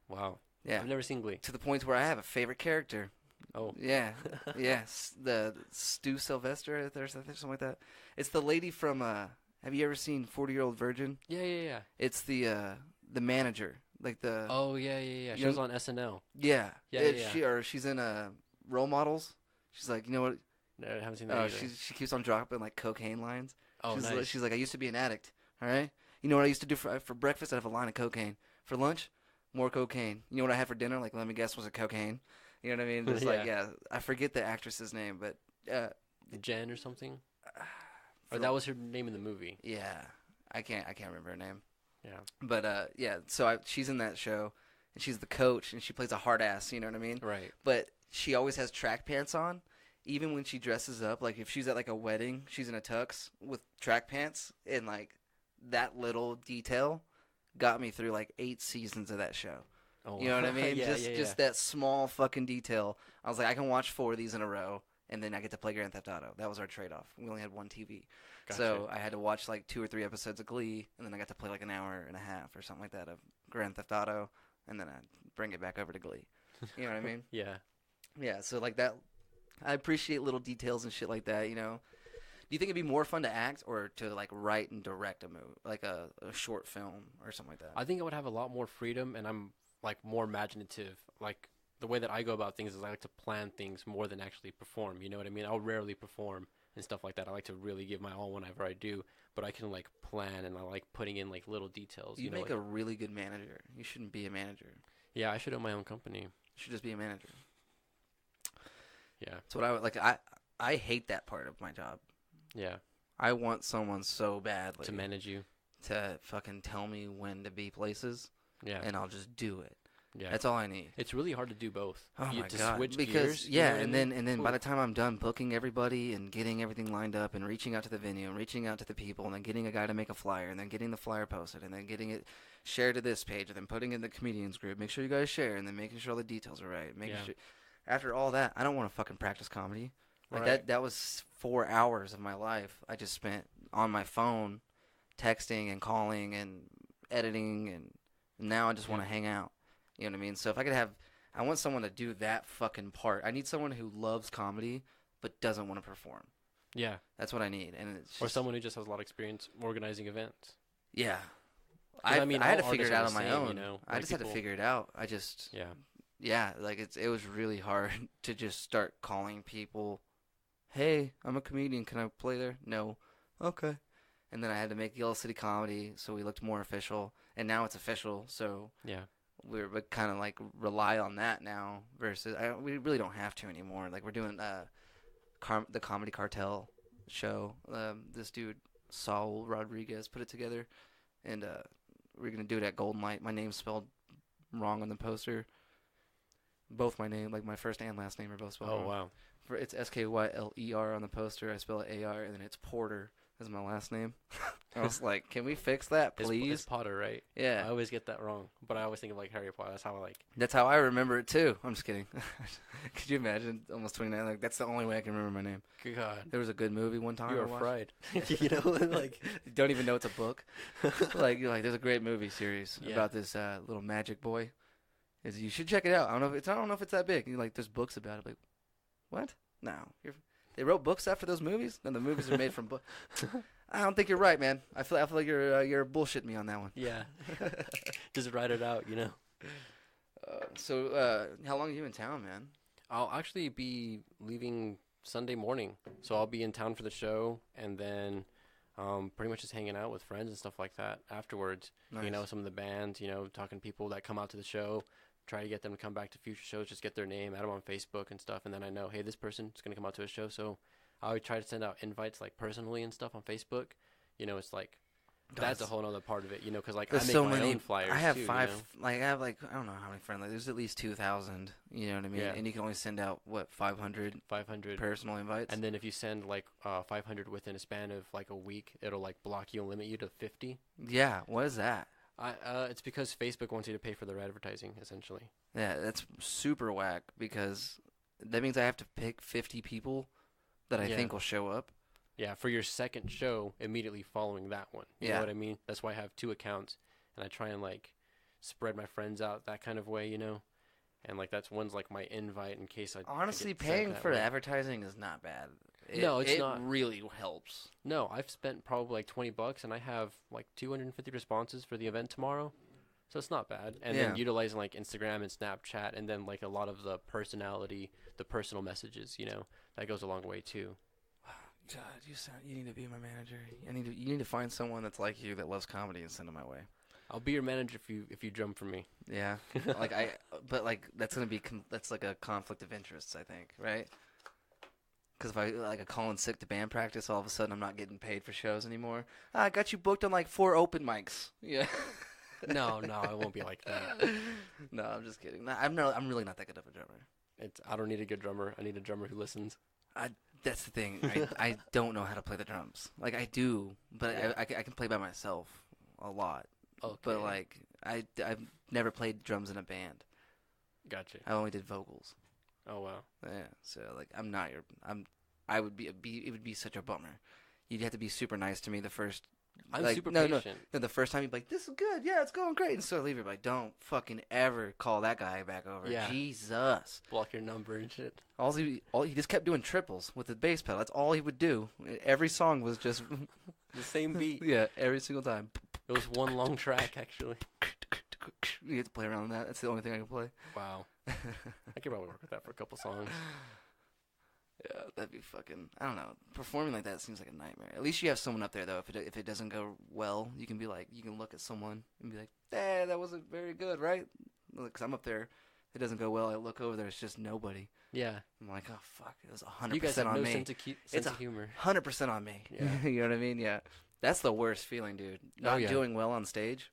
Wow. Yeah, I've never seen Glee. to the point where I have a favorite character. Oh. Yeah, yes, the Stu Sylvester or something like that. It's the lady from. Have you ever seen 40-Year-Old Virgin? Yeah. It's the manager, like the. Oh yeah. She You was know- on SNL. Yeah, Yeah. She's in Role Models. She's like, you know what? No, I haven't seen that Oh, either. she keeps on dropping like cocaine lines. Oh, nice. She's like, I used to be an addict. All right. You know what I used to do for breakfast? I'd have a line of cocaine. For lunch, more cocaine. You know what I had for dinner? Like, let me guess, was it cocaine? You know what I mean? Just like, yeah. I forget the actress's name, but Jen or something. for Or the- that was her name in the movie. yeah, I can't remember her name. Yeah. But yeah, so she's in that show, and she's the coach, and she plays a hard ass. You know what I mean? Right. But she always has track pants on. Even when she dresses up, like if she's at like a wedding, she's in a tux with track pants, and like that little detail got me through like 8 seasons of that show. Oh, You know what I mean? yeah, just that small fucking detail. I was like, I can watch 4 of these in a row, and then I get to play Grand Theft Auto. That was our trade-off. We only had one TV, so I had to watch like 2 or 3 episodes of Glee, and then I got to play like an hour and a half or something like that of Grand Theft Auto, and then I'd bring it back over to Glee. You know what I mean? Yeah. Yeah, so like that, I appreciate little details and shit like that, you know. Do you think it'd be more fun to act or to like write and direct a movie, like a short film or something like that? I think I would have a lot more freedom, and I'm like more imaginative. Like the way that I go about things is I like to plan things more than actually perform. You know what I mean? I'll rarely perform and stuff like that. I like to really give my all whenever I do, but I can like plan, and I like putting in like little details. You know, make like, a really good manager. You shouldn't be a manager. yeah, I should own my own company. You should just be a manager. Yeah. That's what I would like. I hate that part of my job. Yeah. I want someone so badly To manage you. to fucking tell me when to be places, Yeah. and I'll just do it. Yeah. That's all I need. It's really hard to do both. Oh You my to god! switch Because gears, you know yeah, what I and mean? then by Ooh. the time I'm done booking everybody and getting everything lined up and reaching out to the venue and reaching out to the people and then getting a guy to make a flyer and then getting the flyer posted and then getting it shared to this page and then putting it in the comedians group. Make sure you guys share and then making sure all the details are right. Making Yeah. sure after all that, I don't want to fucking practice comedy. Like Right. that was 4 hours of my life I just spent on my phone, texting and calling and editing, and now I just want to hang out. You know what I mean? So if I could have, I want someone to do that fucking part. I need someone who loves comedy but doesn't want to perform. Yeah. That's what I need. And it's Or just, someone who just has a lot of experience organizing events. yeah. I mean, I had to all figure it artists out are on the my same, own. you know? I Like just had to people- figure it out. I just, Yeah. yeah, like it was really hard to just start calling people, hey, I'm a comedian, can I play there? No. Okay. And then I had to make Yellow City Comedy, so we looked more official, and now it's official, so Yeah. we're kind of like rely on that now versus we really don't have to anymore. Like we're doing the Comedy Cartel show. This dude Saul Rodriguez put it together, and we're gonna do it at Golden Light. My name's spelled wrong on the poster. Both my name, like my first and last name, are both spelled Oh, wrong. wow. It's Skyler on the poster. I spell it AR, and then it's Porter. as my last name. I was like, can we fix that, please? It's Potter, right? Yeah. I always get that wrong, but I always think of like Harry Potter. That's how I like. That's how I remember it too. I'm just kidding. Could you imagine? Almost 29. Like that's the only way I can remember my name. God, There was a good movie one time. you I are watched. fried. You know, like You don't even know it's a book. like there's a great movie series Yeah. about this little magic boy. You should check it out. I don't know if it's that big. Like there's books about it. Like what? No, they wrote books after those movies. No, the movies are made from books. I don't think you're right, man. I feel like you're bullshitting me on that one. yeah, just write it out. You know. So how long are you in town, man? I'll actually be leaving Sunday morning, so I'll be in town for the show, and then pretty much just hanging out with friends and stuff like that afterwards. Nice. You know, some of the bands, you know, talking to people that come out to the show, try to get them to come back to future shows, just get their name, add them on Facebook and stuff, and then I know, hey, this person is going to come out to a show, so I would try to send out invites, like, personally and stuff on Facebook. You know, it's like, that's a whole other part of it, you know, because, like, I There's make so my many own flyers, I have too, 5. you know? Like I have I don't know how many friends. Like there's at least 2,000. You know what I mean? Yeah. And you can only send out 500 500. personal invites. And then if you send, like, 500 within a span of, like, a week, it'll, like, block you and limit you to 50. yeah, what is that? It's because Facebook wants you to pay for their advertising, essentially. Yeah, that's super whack because that means I have to pick 50 people that I Yeah. think will show up. Yeah, for your second show immediately following that one. You Yeah. know what I mean? That's why I have 2 accounts, and I try and, like, spread my friends out that kind of way, you know? And, like, that's one's, like, my invite in case I Honestly, get sent paying that for way. advertising is not bad. No, it's not. It really helps. No, I've spent probably, like, $20, and I have, like, 250 responses for the event tomorrow. So it's not bad. And then Yeah. utilizing, like, Instagram and Snapchat, and then, like, a lot of the personality, the personal messages, you know? That goes a long way, too. God, you need to be my manager. You need to find someone that's like you that loves comedy and send them my way. I'll be your manager if you drum for me. Yeah, but that's gonna be that's like a conflict of interests, I think, right? Because if I call in sick to band practice, all of a sudden I'm not getting paid for shows anymore. I got you booked on like 4 open mics. Yeah. No, it won't be like that. No, I'm just kidding. No, I'm really not that good of a drummer. I don't need a good drummer. I need a drummer who listens. That's the thing. I don't know how to play the drums. Like I do, but Yeah. I can play by myself a lot. Okay. But like I've never played drums in a band. Gotcha. I only did vocals. Oh wow. Yeah, so like it would be such a bummer. You'd have to be super nice to me the first. I'm like, super no, patient. No, the first time you'd be like, "This is good, yeah, it's going great," and so leave it. Like, don't fucking ever call that guy back over. Yeah. Jesus. Block your number and shit. He just kept doing triples with the bass pedal. That's all he would do. Every song was just The same beat. yeah, every single time. It was one long track actually. You get to play around with that. That's the only thing I can play. Wow. I could probably work with that for a couple songs. Yeah, that'd be fucking. I don't know. Performing like that seems like a nightmare. At least you have someone up there though. If it doesn't go well, you can be like, you can look at someone and be like, that wasn't very good, right? Because I'm up there. If it doesn't go well, I look over there. It's just nobody. Yeah. I'm like, oh fuck, it was You guys 100% have on no me. sense of humor. 100% on me. Yeah. You know what I mean? Yeah. That's the worst feeling, dude. Not yeah. doing well on stage.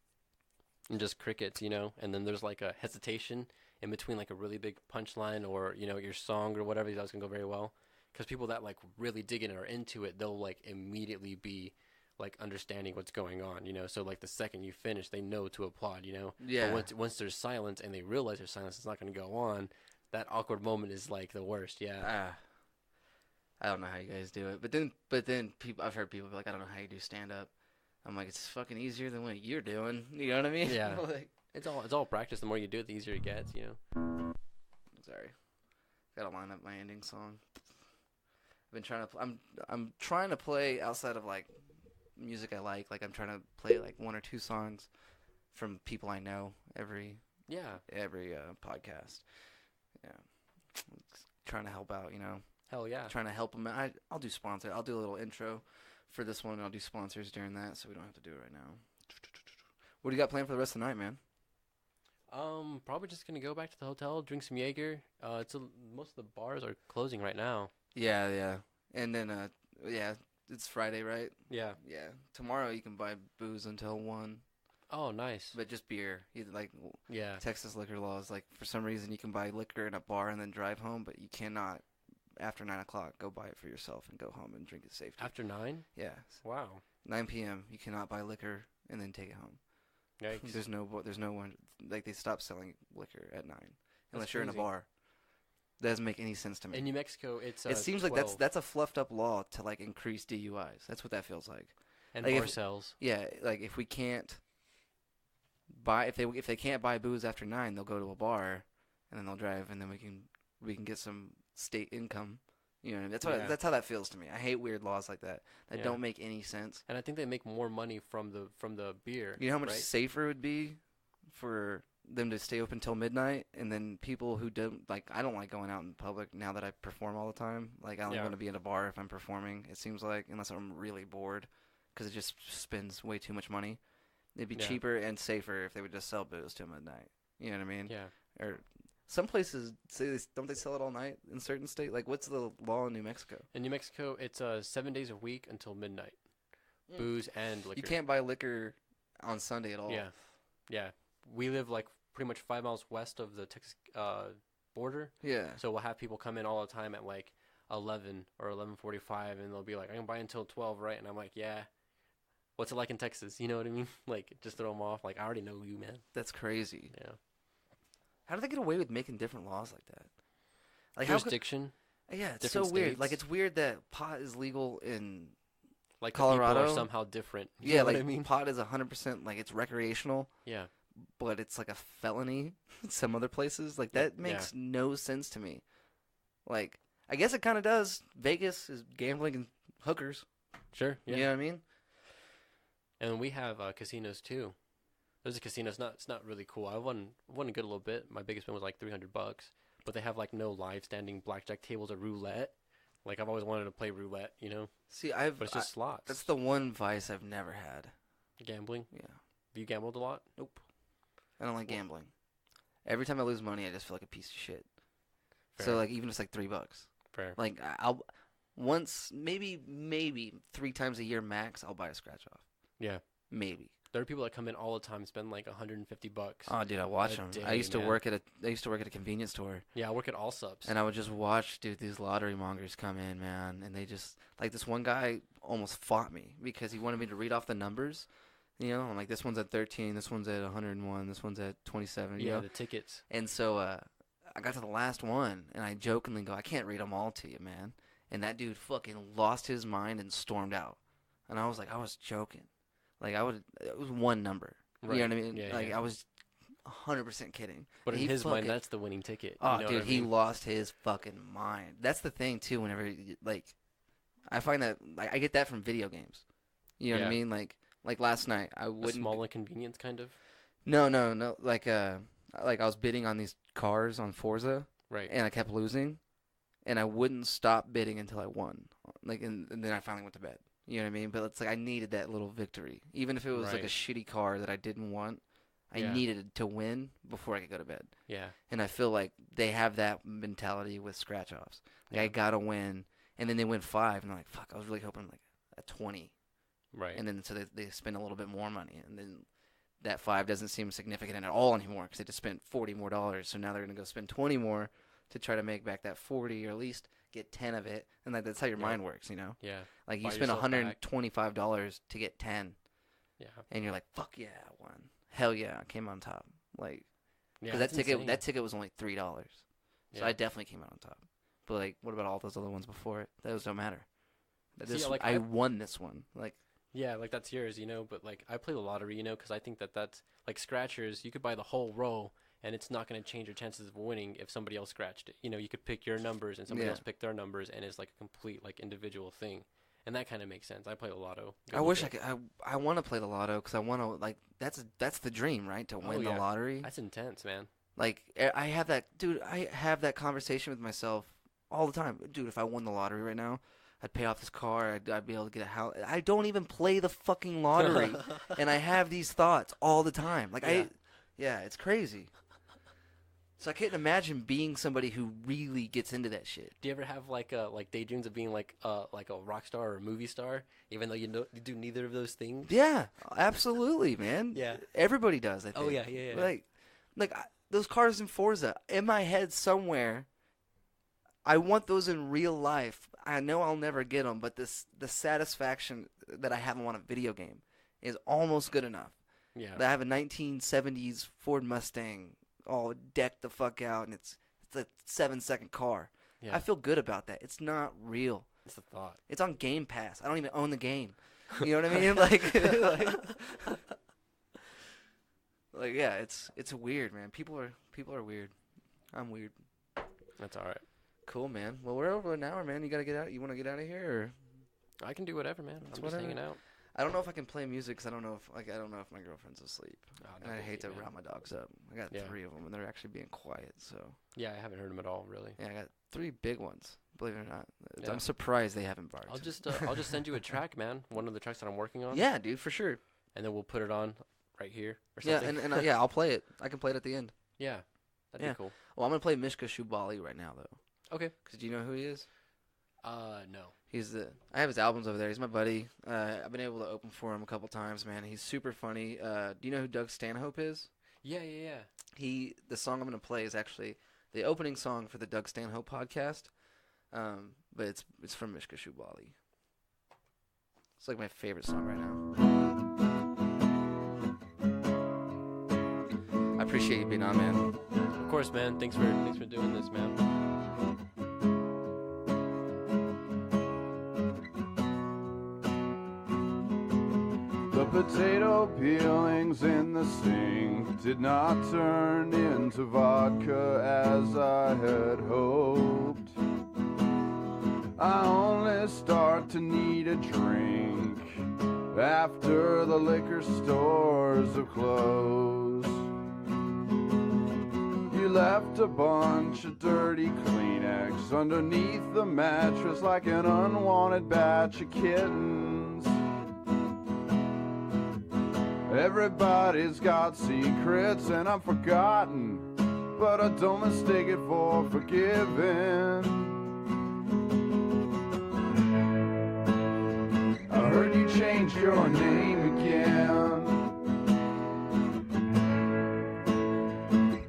And just crickets, you know, and then there's like a hesitation in between like a really big punchline or, you know, your song or whatever that's going to go very well. Because people that like really dig in or into it, they'll like immediately be like understanding what's going on, you know. So like the second you finish, they know to applaud, you know. Yeah. But once there's silence and they realize there's silence, it's not going to go on. That awkward moment is like the worst. Yeah. I don't know how you guys do it, but then people, I've heard people be like, I don't know how you do stand up. I'm like, it's fucking easier than what you're doing. You know what I mean? Yeah. Like, It's all practice. The more you do it, the easier it gets, you know. sorry, gotta line up my ending song. I've been trying to. I'm trying to play outside of like music I like. Like I'm trying to play like 1 or 2 songs from people I know every podcast. Yeah, trying to help out. You know, Hell yeah. trying to help them. I'll do sponsor. I'll do a little intro for this one, and I'll do sponsors during that, so we don't have to do it right now. What do you got planned for the rest of the night, man? Probably just gonna go back to the hotel, drink some Jaeger. Most of the bars are closing right now. Yeah. And then, it's Friday, right? Yeah. Yeah. Tomorrow you can buy booze until 1, Oh, nice. but just beer. Like, Yeah. Texas liquor laws, like, for some reason you can buy liquor in a bar and then drive home, but you cannot after 9 o'clock. Go buy it for yourself and go home and drink it safely. After 9? Yeah, Wow. 9 p.m. You cannot buy liquor and then take it home. Yikes. There's no one like they stop selling liquor at 9 unless you're in a crazy. bar. That doesn't make any sense to me. In New Mexico, it's it seems 12. like that's a fluffed up law to like increase DUIs. That's what that feels like. And like bar if- cells. Yeah, like if we can't buy if they can't buy booze after 9, they'll go to a bar and then they'll drive and then we can get some state income. You know, that's how that feels to me. I hate weird laws like that that Yeah. don't make any sense. And I think they make more money from the beer. You know how much right? safer it would be for them to stay open till midnight, and then people who don't like, I don't like going out in public now that I perform all the time. Like I only Yeah. want to be in a bar if I'm performing. It seems like unless I'm really bored, because it just spends way too much money. It'd be Yeah. cheaper and safer if they would just sell booze till midnight. You know what I mean? Yeah. Or some places don't they sell it all night in certain states? Like what's the law in New Mexico? In New Mexico, it's 7 days a week until midnight. Booze and liquor. You can't buy liquor on Sunday at all. Yeah. Yeah. We live like pretty much 5 miles west of the Texas border. Yeah. So we'll have people come in all the time at like 11 or 11:45, and they'll be like, "I can buy until 12, right?" And I'm like, "Yeah." What's it like in Texas? You know what I mean? Like, just throw them off. Like, I already know you, man. That's crazy. Yeah. How do they get away with making different laws like that? Like how could- Jurisdiction. Yeah, it's Different so weird. states. Like it's weird that pot is legal in Like, the people Colorado? are somehow different. You yeah, know like what I mean? pot is 100% like it's recreational, Yeah. but it's like a felony in some other places. Like that makes no sense to me. Like I guess it kind of does. Vegas is gambling and hookers. Sure. Yeah. You know what I mean? And we have casinos too. There's a casino. It's not really cool. I won a good little bit. My biggest win was like $300, but they have like no live standing blackjack tables or roulette. Like I've always wanted to play roulette, you know. See, But it's just slots. that's the one vice I've never had. Gambling. Yeah. Have you gambled a lot? Nope. I don't like gambling. Every time I lose money, I just feel like a piece of shit. Fair. So like even if it's like $3. Fair. Like I'll once maybe 3 times a year max I'll buy a scratch off. Yeah. Maybe. There are people that come in all the time, spend like $150. Oh dude, I watch A them. day, I used to man. work at a convenience store, Yeah, I work at All Subs. and I would just watch these lottery mongers come in, man, and they just like this one guy almost fought me because he wanted me to read off the numbers. You know, I'm like, this one's at 13, this one's at 101, this one's at 27. You yeah, know? the tickets. And so I got to the last one, and I jokingly go, I can't read them all to you, man. And that dude fucking lost his mind and stormed out. And I was like, I was joking. Like, it was one number. Right. You know what I mean? Yeah, like, yeah. I was 100% kidding. But And in he his mind, fucking- that's the winning ticket. Oh, you know dude, what I he mean? lost his fucking mind. That's the thing, too, whenever, like, I find that, like, I get that from video games. You know what I Yeah. mean? Like last night, I A wouldn't... small inconvenience, kind of. No. Like I was bidding on these cars on Forza, Right. and I kept losing, and I wouldn't stop bidding until I won. Like, and then I finally went to bed. You know what I mean? But it's like I needed that little victory, even if it was like a Right. shitty car that I didn't want. I Yeah. needed to win before I could go to bed. Yeah. And I feel like they have that mentality with scratch offs. Like, I gotta win, and then they win 5, and I'm like, fuck, I was really hoping like a 20. Right. And then so they spend a little bit more money, and then that 5 doesn't seem significant at all anymore because they just spent $40 more. So now they're gonna go spend 20 more to try to make back that 40, or at least get 10 of it. And like that's how your Yeah. mind works, you know. yeah. Like you Buy spend yourself back. $125 to get 10, Yeah. and you're like, fuck yeah, I won. Hell yeah, I came on top. Like, Yeah. because it's insane. that ticket was only $3, so Yeah. I definitely came out on top. But like, what about all those other ones before it? Those don't matter. See, like, I I- won this one. Like. Yeah, like that's yours, you know. But like I play the lottery, you know, because I think that's like scratchers. You could buy the whole row, and it's not going to change your chances of winning if somebody else scratched it. You know, you could pick your numbers, and somebody Yeah. else pick their numbers, and it's like a complete like individual thing, and that kind of makes sense. I play the lotto. I wish I could. I want to play the lotto because I want to like that's the dream, right? To win the yeah. lottery. That's intense, man. Like I have that, dude. I have that conversation with myself all the time, dude. If I won the lottery right now, I'd pay off this car. I'd be able to get a house. I don't even play the fucking lottery, and I have these thoughts all the time. Like Yeah. it's crazy. So I can't imagine being somebody who really gets into that shit. Do you ever have like daydreams of being like a rock star or a movie star, even though you do neither of those things? Yeah, absolutely, man. Yeah. Everybody does. I think. Oh, yeah, yeah, yeah. Like those cars in Forza. In my head somewhere, I want those in real life. I know I'll never get them, but the satisfaction that I have on a video game is almost good enough. Yeah. I have a 1970s Ford Mustang all decked the fuck out, and it's a 7-second car. Yeah. I feel good about that. It's not real. It's a thought. It's on Game Pass. I don't even own the game. You know what I mean? Like yeah, it's weird, man. People are weird. I'm weird. That's all right. Cool, man. Well, we're over an hour, man. You gotta get out. You want to get out of here, or I can do whatever, man. I'm just hanging out. I don't know if I can play music because I don't know if my girlfriend's asleep. Oh, And I hate to round my dogs up. I got 3 of them, and they're actually being quiet. So Yeah, I haven't heard them at all, really. yeah, I got 3 big ones. Believe it or not, Yeah. I'm surprised they haven't barked. I'll just send you a track, man. One of the tracks that I'm working on. Yeah, dude, for sure. And then we'll put it on right here or Yeah, something. and yeah, I'll play it. I can play it at the end. Yeah, that'd Yeah. be cool. Well, I'm gonna play Mishka Shubali right now though. Okay. Cause do you know who he is? No. I have his albums over there. He's my buddy. I've been able to open for him a couple times, man. He's super funny. Do you know who Doug Stanhope is? Yeah. The song I'm gonna play is actually the opening song for the Doug Stanhope podcast. But it's from Mishka Shubali. It's like my favorite song right now. I appreciate you being on, man. Of course, man. Thanks for doing this, man. The potato peelings in the sink did not turn into vodka as I had hoped. I only start to need a drink after the liquor stores have closed. You left a bunch of dirty Kleenex underneath the mattress like an unwanted batch of kittens. Everybody's got secrets and I'm forgotten, but I don't mistake it for forgiving. I heard you changed your name again,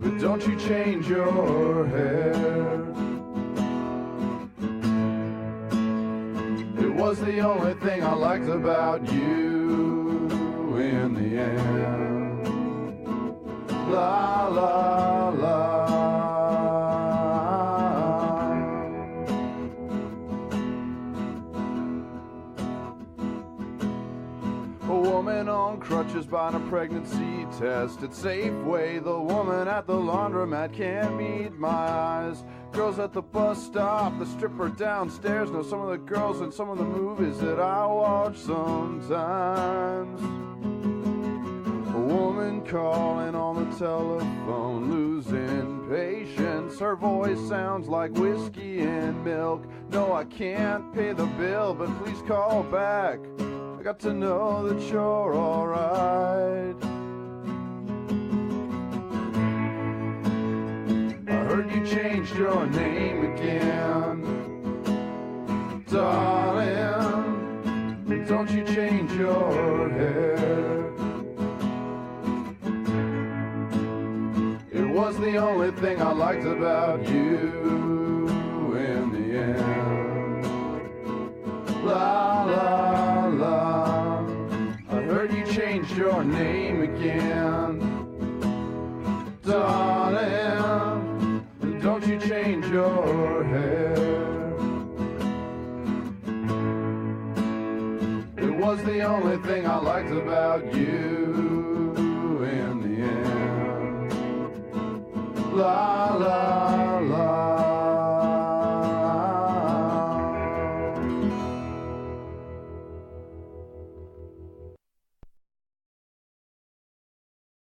but don't you change your hair. It was the only thing I liked about you in the end. La la la. A woman on crutches buying a pregnancy test at Safeway. The woman at the laundromat can't meet my eyes. Girls at the bus stop, the stripper downstairs know some of the girls in some of the movies that I watch sometimes. A woman calling on the telephone, losing patience. Her voice sounds like whiskey and milk. No, I can't pay the bill, but please call back. I got to know that you're alright. I heard you changed your name again. Darling, don't you change your hair. It was the only thing I liked about you in the end. La la la. I heard you changed your name again. Darling, don't you change your hair. It was the only thing I liked about you